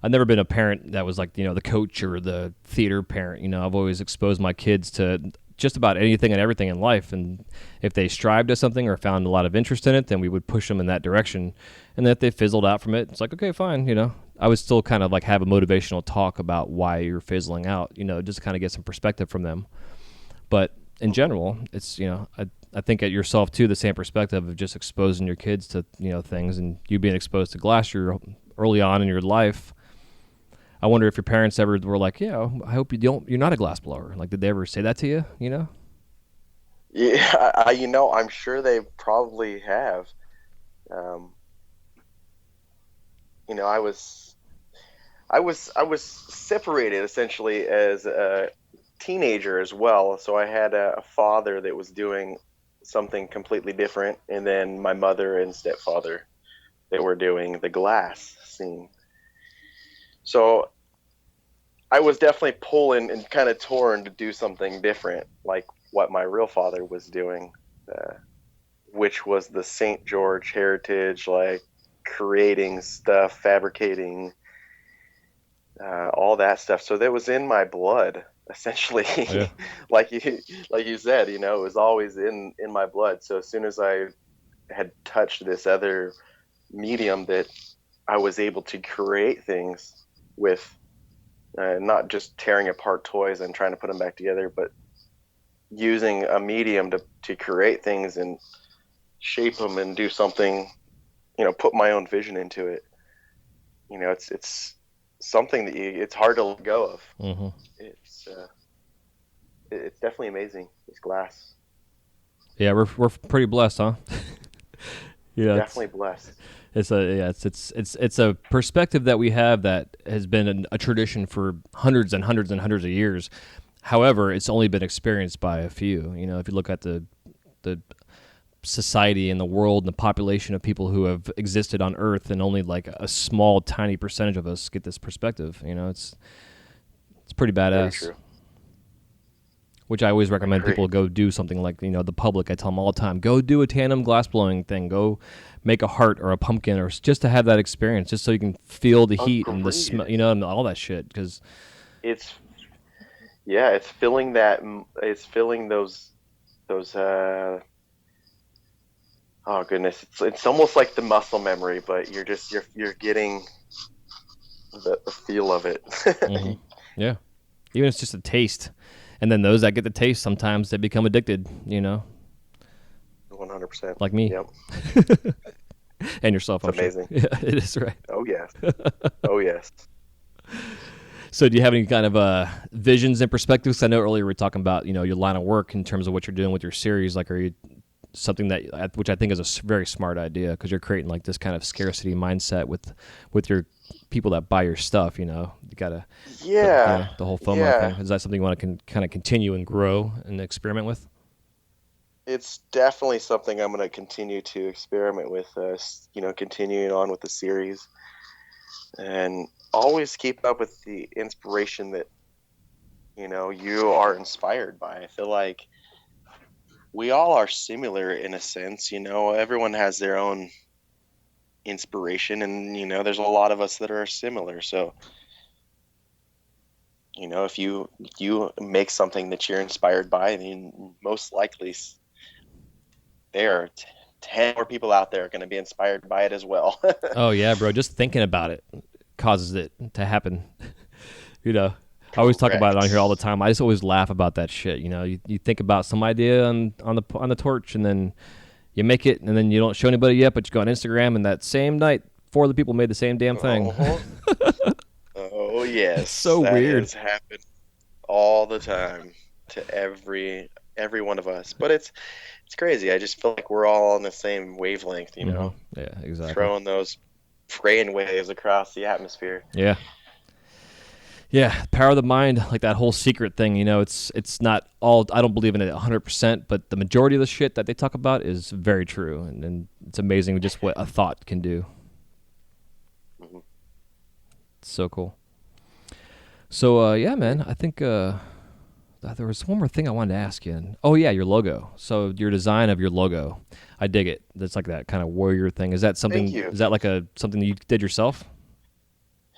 I've never been a parent that was like, you know, the coach or the theater parent. You know, I've always exposed my kids to just about anything and everything in life, and if they strived to something or found a lot of interest in it, then we would push them in that direction. And then if they fizzled out from it, it's like, okay, fine. You know, I would still kind of like have a motivational talk about why you're fizzling out. You know, just to kind of get some perspective from them. But in general, it's, you know, I think at yourself too, the same perspective of just exposing your kids to, you know, things, and you being exposed to glass early on in your life. I wonder if your parents ever were like, yeah, I hope you're not a glass blower. Like, did they ever say that to you, you know?
Yeah, you know, I'm sure they probably have. You know, I was separated essentially as a teenager as well. So I had a father that was doing something completely different, and then my mother and stepfather that were doing the glass scene. So I was definitely pulling and kind of torn to do something different, like what my real father was doing, which was the St. George heritage, like creating stuff, fabricating, all that stuff. So that was in my blood, essentially.
Yeah.
like you said, you know, it was always in my blood. So as soon as I had touched this other medium, that I was able to create things with, not just tearing apart toys and trying to put them back together, but using a medium to create things and shape them and do something, you know, put my own vision into it. You know, it's something that it's hard to let go of.
Mm-hmm.
It's definitely amazing, this glass.
Yeah, we're pretty blessed, huh? Yeah,
Definitely blessed.
It's a perspective that we have that has been a tradition for hundreds and hundreds and hundreds of years. However, it's only been experienced by a few. You know, if you look at the society and the world and the population of people who have existed on Earth, and only like a small, tiny percentage of us get this perspective. You know, it's pretty badass.
Very true.
which I always recommend people go do something like, the public. I tell them all the time, go do a tandem glass blowing thing. Go make a heart or a pumpkin, or just to have that experience, just so you can feel the heat and the smell, and all that shit. Because
it's filling those oh goodness, it's almost like the muscle memory, but you're getting the feel of it.
mm-hmm. Yeah, even if it's just a taste, and then those that get the taste, sometimes they become addicted.
100%.
Like me.
Yep.
And yourself.
It's amazing.
Sure. Yeah, it is, right.
Oh yes. Oh yes.
So do you have any kind of visions and perspectives? I know earlier we were talking about, your line of work in terms of what you're doing with your series. Like, are you something which I think is a very smart idea, because you're creating like this kind of scarcity mindset with your people that buy your stuff, you got to, the whole FOMO thing. Is that something you want to kind of continue and grow and experiment with?
It's definitely something I'm going to continue to experiment with, continuing on with the series, and always keep up with the inspiration that, you are inspired by. I feel like we all are similar in a sense, everyone has their own inspiration, and, there's a lot of us that are similar. So, if you make something that you're inspired by, then most likely there are 10 more people out there are going to be inspired by it as well.
Oh yeah, bro. Just thinking about it causes it to happen. I always talk about it on here all the time. I just always laugh about that shit. You think about some idea on the torch, and then you make it, and then you don't show anybody yet, but you go on Instagram, and that same night, 4 other people made the same damn thing.
Oh yes.
So
that
weird.
Has happened all the time to every one of us. But it's crazy. I just feel like we're all on the same wavelength,
Mm-hmm. Yeah, exactly.
Throwing those brain waves across the atmosphere.
Yeah. Yeah, power of the mind, like that whole secret thing, it's not all, I don't believe in it 100%, but the majority of the shit that they talk about is very true, and it's amazing just what a thought can do.
Mm-hmm.
It's so cool. So, yeah, man, I think there was one more thing I wanted to ask you. Oh, yeah, your logo. So your design of your logo, I dig it. That's like that kind of warrior thing. Is that something,
Thank you.
Is that like something that you did yourself?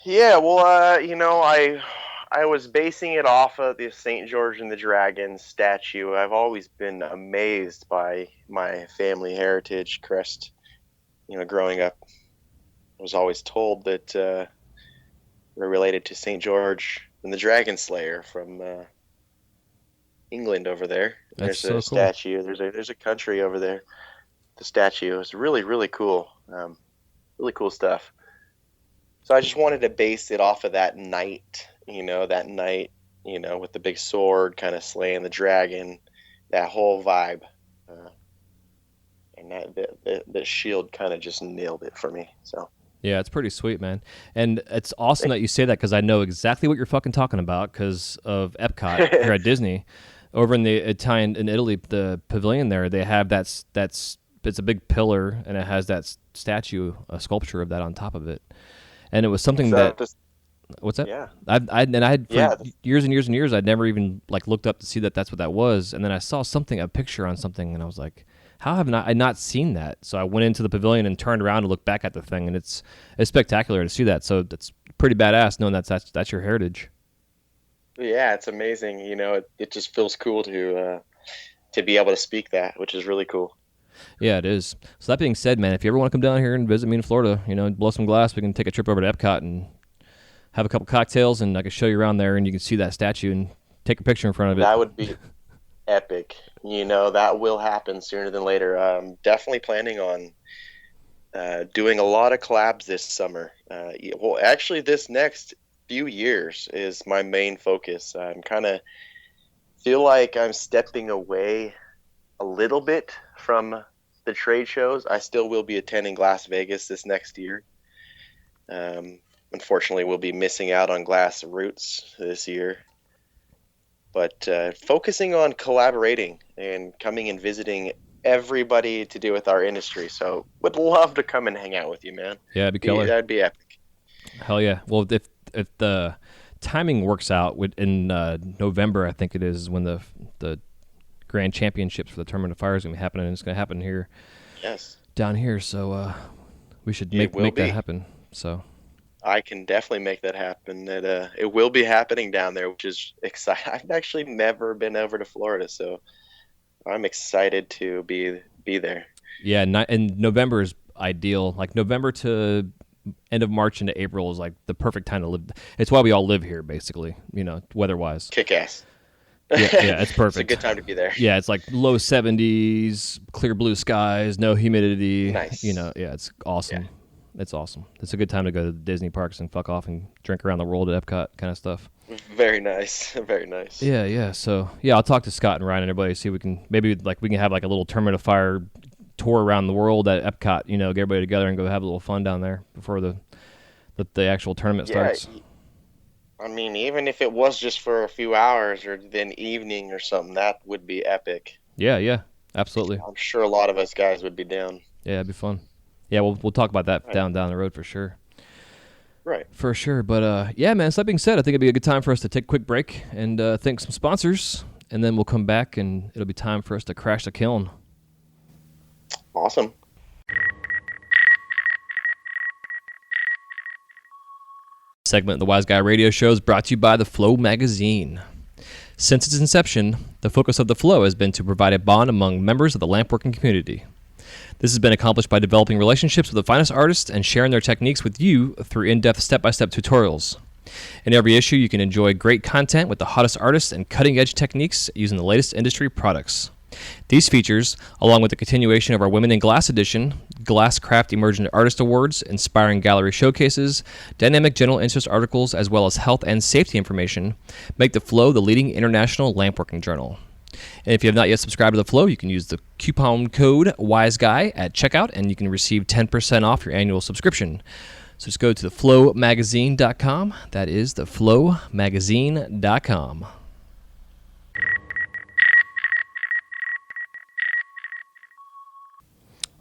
Yeah, well, I was basing it off of the St. George and the Dragon statue. I've always been amazed by my family heritage crest. Growing up, I was always told that we're related to St. George and the Dragon Slayer from England over there.
That's
There's
so
a
cool.
statue. There's a country over there. The statue is really, really cool. Really cool stuff. So I just wanted to base it off of that night, with the big sword kind of slaying the dragon, that whole vibe. And the shield kind of just nailed it for me. So
Yeah, it's pretty sweet, man. And it's awesome that you say that, because I know exactly what you're fucking talking about because of Epcot here at Disney. Over in in Italy, the pavilion there, they have that's it's a big pillar, and it has that statue, a sculpture of that on top of it. And it was something what's that?
Yeah.
I had for years and years and years, I'd never even looked up to see that that's what that was. And then I saw a picture on something, and I was like, how have I not seen that? So I went into the pavilion and turned around to look back at the thing, and it's spectacular to see that. So that's pretty badass knowing that's your heritage.
Yeah, it's amazing. It just feels cool to be able to speak that, which is really cool.
Yeah, it is. So that being said, man, if you ever want to come down here and visit me in Florida, blow some glass, we can take a trip over to Epcot and have a couple cocktails, and I can show you around there, and you can see that statue and take a picture in front of it.
That would be epic. That will happen sooner than later. I'm definitely planning on doing a lot of collabs this summer. Well, actually, this next few years is my main focus. I'm kind of feel like I'm stepping away a little bit from the trade shows. I still will be attending Glass Vegas this next year. Unfortunately, we'll be missing out on Glass Roots this year. But focusing on collaborating and coming and visiting everybody to do with our industry. So would love to come and hang out with you, man.
Yeah, it'd be killer.
That'd be epic.
Hell yeah. Well, if the timing works out in November. I think it is when the Grand Championships for the Tournament of Fire is going to be happening. And it's going to happen here, down here. So we should make that happen. So
I can definitely make that happen. It will be happening down there, which is exciting. I've actually never been over to Florida, so I'm excited to be there.
Yeah, and November is ideal. Like November to end of March into April is like the perfect time to live. It's why we all live here, basically. Weather-wise.
Kick ass.
Yeah, it's perfect.
It's a good time to be there.
Yeah, it's like low 70s, clear blue skies, no humidity.
Nice.
Yeah, it's awesome.
Yeah.
It's awesome. It's a good time to go to the Disney parks and fuck off and drink around the world at Epcot kind of stuff.
Very nice. Very nice.
Yeah. So, I'll talk to Scott and Ryan and everybody, see if we can have like a little Tournament of Fire tour around the world at Epcot, get everybody together and go have a little fun down there before the actual tournament starts.
I mean, even if it was just for a few hours or then evening or something, that would be epic.
Yeah, absolutely.
I'm sure a lot of us guys would be down.
Yeah, it'd be fun. Yeah, we'll talk about that down the road for sure.
Right.
For sure. But, yeah, man, so that being said, I think it'd be a good time for us to take a quick break and thank some sponsors, and then we'll come back and it'll be time for us to crash the kiln.
Awesome.
Segment of the Wise Guy Radio Show is brought to you by the Flow magazine. Since its inception, the focus of the Flow has been to provide a bond among members of the lampworking community. This has been accomplished by developing relationships with the finest artists and sharing their techniques with you through in-depth step-by-step tutorials. In every issue, you can enjoy great content with the hottest artists and cutting-edge techniques using the latest industry products. These features, along with the continuation of our Women in Glass edition, Glasscraft Emergent Artist Awards, inspiring gallery showcases, dynamic general interest articles, as well as health and safety information, make The Flow the leading international lampworking journal. And if you have not yet subscribed to The Flow, you can use the coupon code WISEGUY at checkout, and you can receive 10% off your annual subscription. So just go to theflowmagazine.com. That is theflowmagazine.com.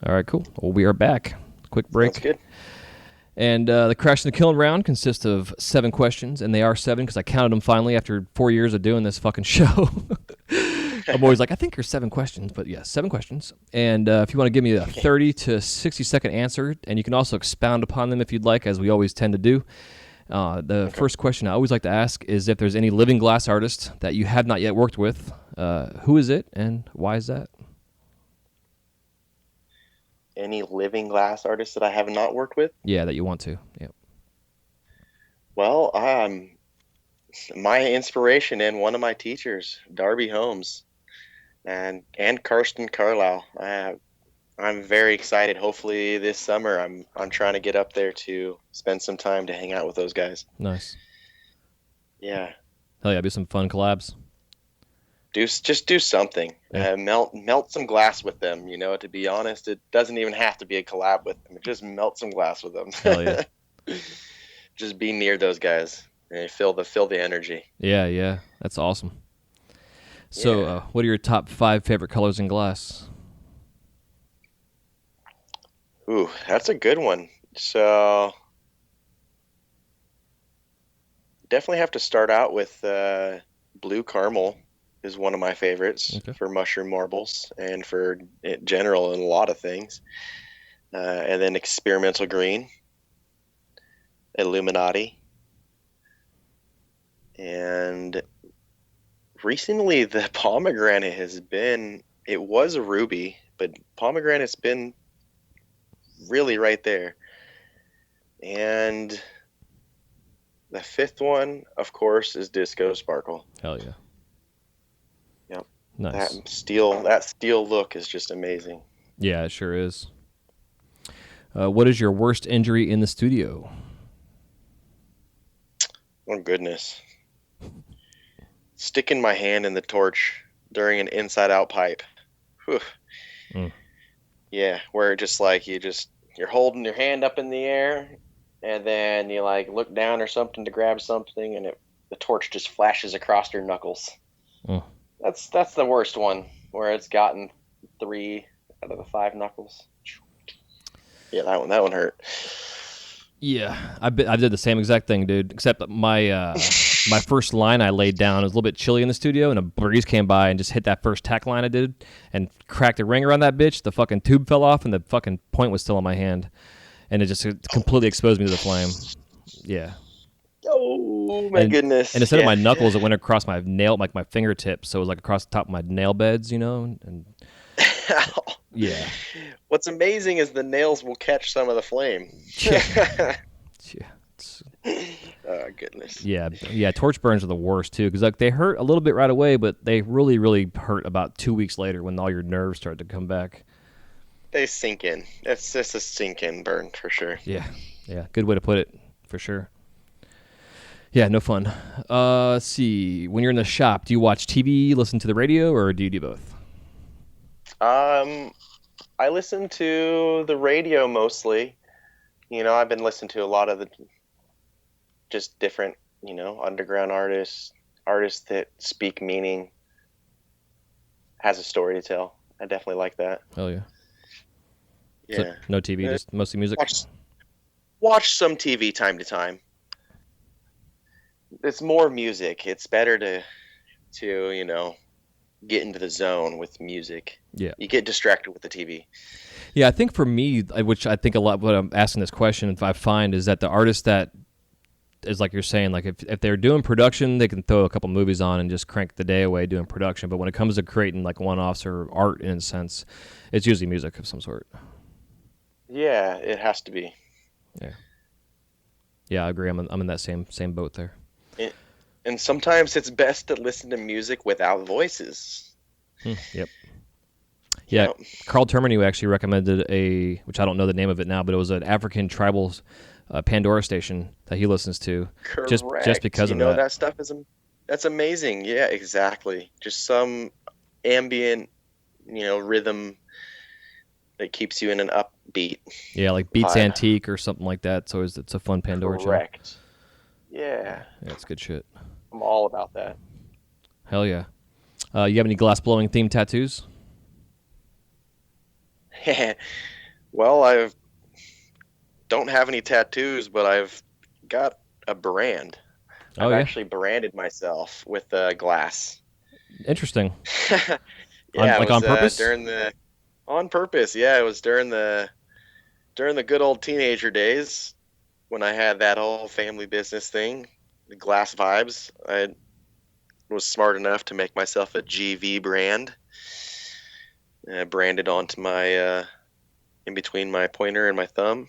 All right, cool. Well, we are back. Quick break.
That's good.
And the Crash in the Kiln round consists of 7 questions, and they are 7 because I counted them finally after 4 years of doing this fucking show. I'm always like, I think there's 7 questions, but yes, 7 questions. And if you want to give me a 30 to 60-second answer, and you can also expound upon them if you'd like, as we always tend to do. The first question I always like to ask is if there's any living glass artist that you have not yet worked with. Who is it, and why is that?
Any living glass artists that I have not worked with?
Yeah, that you want to. Yep.
Well, my inspiration and one of my teachers, Darby Holmes, and Karsten Carlisle. I'm very excited. Hopefully this summer, I'm trying to get up there to spend some time to hang out with those guys.
Nice.
Yeah.
Hell yeah, be some fun collabs.
Just do something.
Yeah.
Melt some glass with them. To be honest, it doesn't even have to be a collab with them. Just melt some glass with them.
Hell yeah.
Just be near those guys and feel the energy.
Yeah, that's awesome. So, what are your top 5 favorite colors in glass?
Ooh, that's a good one. So, definitely have to start out with blue caramel. Is one of my favorites for mushroom marbles and for general and a lot of things. And then experimental green, Illuminati, and recently the pomegranate it was a ruby, but pomegranate's been really right there. And the 5th one, of course, is Disco Sparkle.
Hell yeah.
Yep.
Nice.
That steel look is just amazing.
Yeah, it sure is. What is your worst injury in the studio?
Oh, goodness. Sticking my hand in the torch during an inside-out pipe. Whew. Yeah, where just like you're holding your hand up in the air, and then you like look down or something to grab something, and the torch just flashes across your knuckles. That's the worst one, where it's gotten 3 out of the 5 knuckles. Yeah, that one hurt.
Yeah, I did the same exact thing, dude. Except my my first line I laid down, it was a little bit chilly in the studio, and a breeze came by and just hit that first tack line I did and cracked a ring around that bitch. The fucking tube fell off, and the fucking point was still in my hand, and it just completely exposed me to the flame. Yeah.
Oh my goodness!
And instead of my knuckles, it went across my nail, like my fingertips, so it was like across the top of my nail beds, and yeah.
What's amazing is the nails will catch some of the flame.
Yeah.
Oh goodness.
Yeah. Torch burns are the worst too, because like they hurt a little bit right away, but they really, really hurt about 2 weeks later when all your nerves start to come back.
They sink in. It's just a sink-in burn for sure.
Yeah. Good way to put it, for sure. Yeah, no fun. Let's see. When you're in the shop, do you watch TV, listen to the radio, or do you do both?
I listen to the radio mostly. I've been listening to a lot of the just different, underground artists that speak meaning, has a story to tell. I definitely like that.
Oh yeah.
Yeah.
So, no TV, just mostly music.
Watch some TV time to time. It's more music. It's better to get into the zone with music.
Yeah.
You get distracted with the TV.
Yeah, I think for me, which I think a lot what I'm asking this question, if I find is that the artist that is like you're saying, like if they're doing production, they can throw a couple movies on and just crank the day away doing production. But when it comes to creating like one-offs or art in a sense, it's usually music of some sort.
Yeah, it has to be.
Yeah, I agree. I'm in that same boat there.
And sometimes it's best to listen to music without voices.
Yep. Yeah, Carl Termini actually recommended which I don't know the name of it now, but it was an African tribal Pandora station that he listens to.
Correct.
Just because of that.
That stuff that's amazing. Yeah, exactly. Just some ambient, rhythm that keeps you in an upbeat.
Yeah, like Beats vibe. Antique or something like that. So it's a fun Pandora channel.
Correct. Yeah.
Yeah, it's good shit.
I'm all about that.
Hell yeah. You have any glass blowing themed tattoos?
Well, I don't have any tattoos, but I've got a brand. I've actually branded myself with glass.
Interesting.
Yeah,
on purpose?
On purpose. Yeah, it was during the good old teenager days when I had that whole family business thing, the glass vibes. I was smart enough to make myself a GV brand. I branded onto my in between my pointer and my thumb.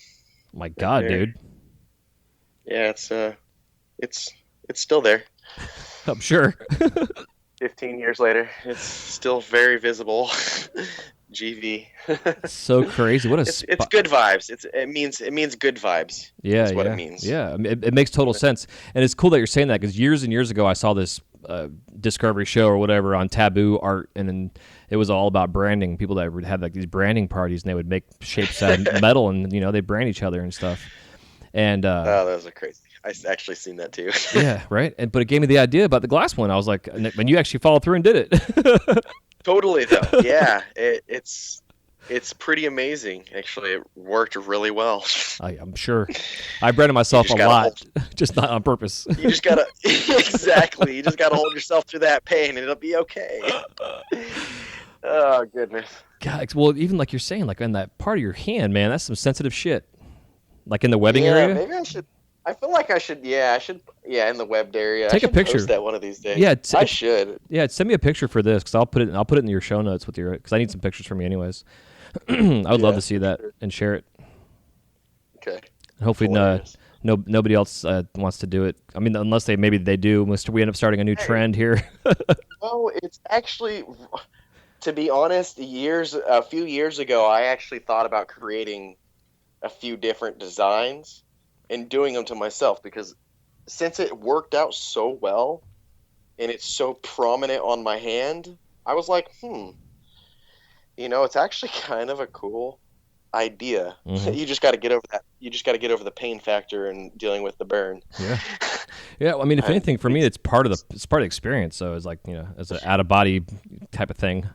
My God, right dude.
Yeah, it's still there.
I'm sure.
15 years later, it's still very visible. GV.
So crazy. What
it's good vibes. It means good vibes.
Yeah,
that's what it means.
Yeah, it makes total sense, and it's cool that you're saying that because years and years ago I saw this Discovery show or whatever on Taboo Art, and then it was all about branding. People that would have like these branding parties, and they would make shapes out of metal, and they'd brand each other and stuff. And
that was a crazy. I actually seen that too.
Yeah, right. But it gave me the idea about the glass one. I was like, when you actually followed through and did it.
Totally though. Yeah, it's pretty amazing. Actually, it worked really well.
I'm sure. I branded myself a lot, just not on purpose.
You just gotta exactly. You just gotta hold yourself through that pain, and it'll be okay. Oh goodness.
God, well, even like you're saying, like on that part of your hand, man, that's some sensitive shit. Like in the webbing area.
Maybe I should. I feel like I should. Yeah, I should. Yeah, in the webbed area.
Take a picture.
Post that one of these days.
Yeah,
I should.
Yeah, send me a picture for this because I'll put it in your show notes with your because I need some pictures from you anyways. I would love to see that and share it.
Okay.
And hopefully, nobody else wants to do it. I mean, unless they do. We end up starting a new trend here.
Well, it's actually, to be honest, a few years ago, I actually thought about creating a few different designs and doing them to myself because since it worked out so well and it's so prominent on my hand, I was like, it's actually kind of a cool idea. Mm-hmm. You just got to get over that. You just got to get over the pain factor and dealing with the burn.
Yeah. Yeah. Well, I mean, if anything, for me, it's part of the experience. So it's like, it's an out of body type of thing.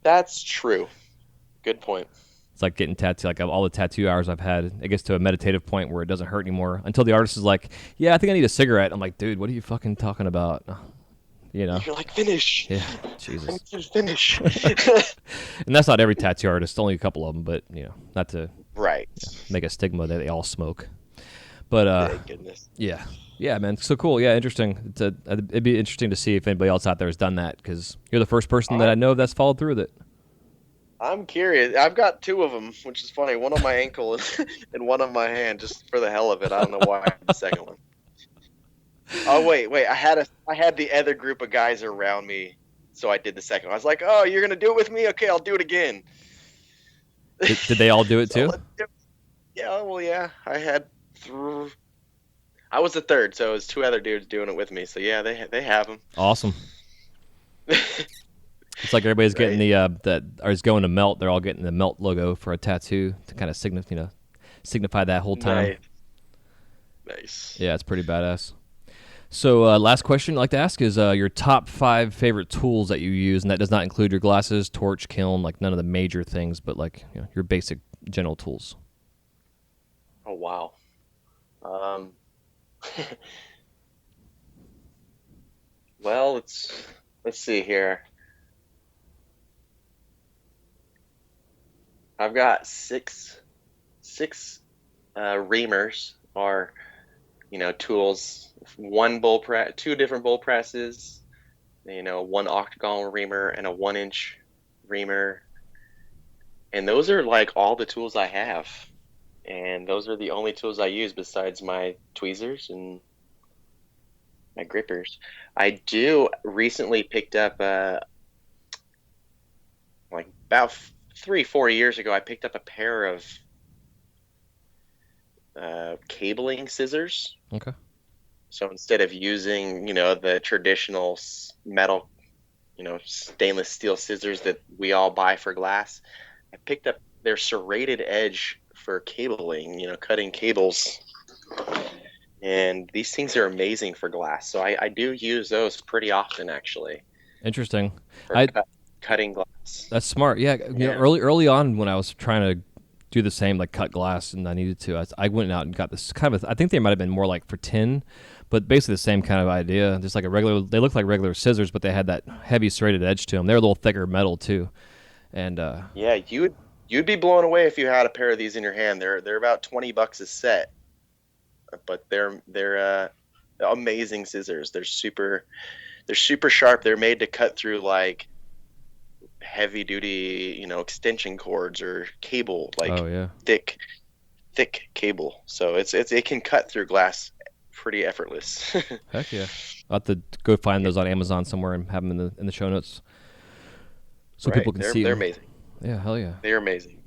That's true. Good point.
It's like getting tattoo, like all the tattoo hours I've had, it gets to a meditative point where it doesn't hurt anymore until the artist is like, yeah, I think I need a cigarette. I'm like, dude, what are you fucking talking about? You know?
You're like, finish.
Yeah,
I
Jesus.
need you to finish.
And that's not every tattoo artist, only a couple of them, but, you know, not to
Right.
make a stigma that they all smoke. But,
Thank goodness.
yeah. Yeah, man. So cool. Yeah, interesting. It'd be interesting to see if anybody else out there has done that, because you're the first person that I know of that's followed through with it.
I'm curious. I've got two of them, which is funny. One on my ankle and one on my hand, just for the hell of it. I don't know why. The second one. Oh wait. I had the other group of guys around me, so I did the second one. I was like, "Oh, you're gonna do it with me? Okay, I'll do it again."
Did they all do it too?
Yeah. Well, yeah. I was the third, so it was two other dudes doing it with me. So yeah, they have them.
Awesome. It's like everybody's getting that is going to Melt. They're all getting the Melt logo for a tattoo to kind of signify that whole time.
Nice.
Yeah, it's pretty badass. So last question I'd like to ask is your top 5 favorite tools that you use, and that does not include your glasses, torch, kiln, like none of the major things, but like your basic general tools.
Oh wow. Well, let's see here. I've got six reamers, or tools. Two different bowl presses. One octagon reamer and a 1-inch reamer, and those are like all the tools I have. And those are the only tools I use besides my tweezers and my grippers. I do recently picked up, like about 3-4 years ago, I picked up a pair of cabling scissors.
Okay.
So instead of using, the traditional metal, stainless steel scissors that we all buy for glass, I picked up their serrated edge for cabling, cutting cables. And these things are amazing for glass. So I do use those pretty often, actually.
Interesting.
For cutting glass.
That's smart. Yeah. Early on when I was trying to do the same, like cut glass, and I needed to, I went out and got this kind of, I think they might have been more like for tin, but basically the same kind of idea. Just like they look like regular scissors, but they had that heavy serrated edge to them. They're a little thicker metal too. And
yeah, you'd be blown away if you had a pair of these in your hand. They're about $20 a set, but they're amazing scissors. They're super sharp. They're made to cut through like heavy duty, extension cords or cable, like thick cable. So it can cut through glass pretty effortless.
Heck yeah! I'll have to go find those on Amazon somewhere and have them in the show notes so people can see.
They're
them.
amazing.
Yeah, hell yeah.
They're amazing.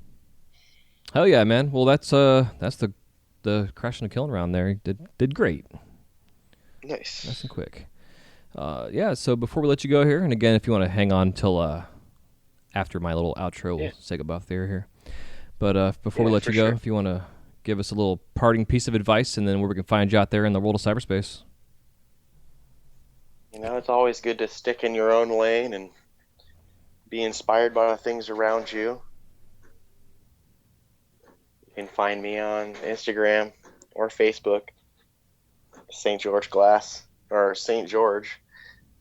Hell yeah, man. Well, that's the Crash and the Kiln round there. Did great.
Nice.
Nice and quick. Yeah. So before we let you go here, and again, if you want to hang on till after my little outro, we'll say goodbye here. But before we let you go, if you want to give us a little parting piece of advice, and then where we can find you out there in the world of cyberspace.
It's always good to stick in your own lane and be inspired by the things around you. You can find me on Instagram or Facebook. St. George Glass, or St. George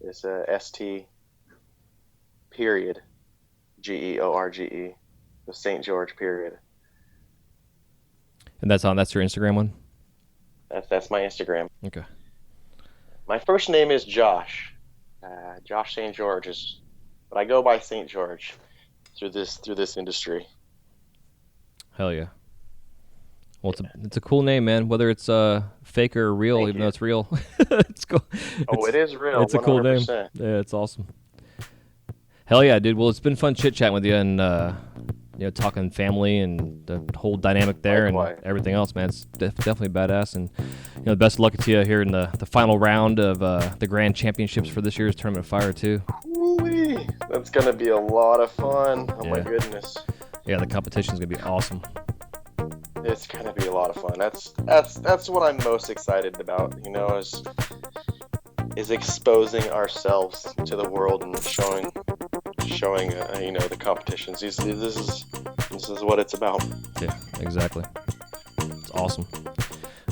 is ST period GEORGE. So St. George period.
And that's your Instagram one?
That's my Instagram.
Okay.
My first name is Josh. Josh St. George but I go by St. George through this industry.
Hell yeah. Well, it's a cool name, man. Whether it's fake or real, even though it's real, it's cool.
It is real.
It's 100%. A cool name. Yeah, it's awesome. Hell yeah, dude. Well, it's been fun chit chatting with you and talking family and the whole dynamic there and everything else, man. It's definitely badass. And best of luck to you here in the final round of the Grand Championships for this year's Tournament of Fire too.
Ooh-wee. That's gonna be a lot of fun. Oh my goodness.
Yeah, the competition's gonna be awesome.
It's gonna be a lot of fun. That's what I'm most excited about. Is exposing ourselves to the world and showing the competitions. This is This is what it's about.
Yeah, exactly. It's awesome.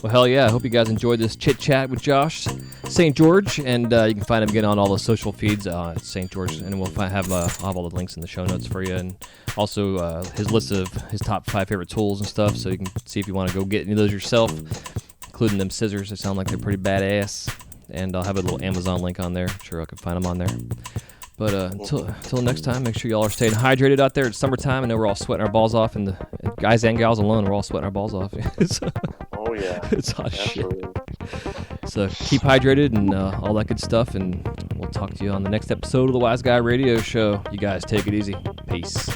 Well, hell yeah. I hope you guys enjoyed this chit-chat with Josh St. George, and you can find him again on all the social feeds at St. George, and we'll have all the links in the show notes for you, and also his list of his top 5 favorite tools and stuff, so you can see if you want to go get any of those yourself, including them scissors. They sound like they're pretty badass, and I'll have a little Amazon link on there. I'm sure I can find them on there. But until next time, make sure y'all are staying hydrated out there. It's summertime. I know we're all sweating our balls off, and the guys and gals alone, we're all sweating our balls off.
Oh, yeah.
It's hot
Absolutely.
shit. So keep hydrated and all that good stuff, and we'll talk to you on the next episode of the Wise Guy Radio Show. You guys take it easy. Peace.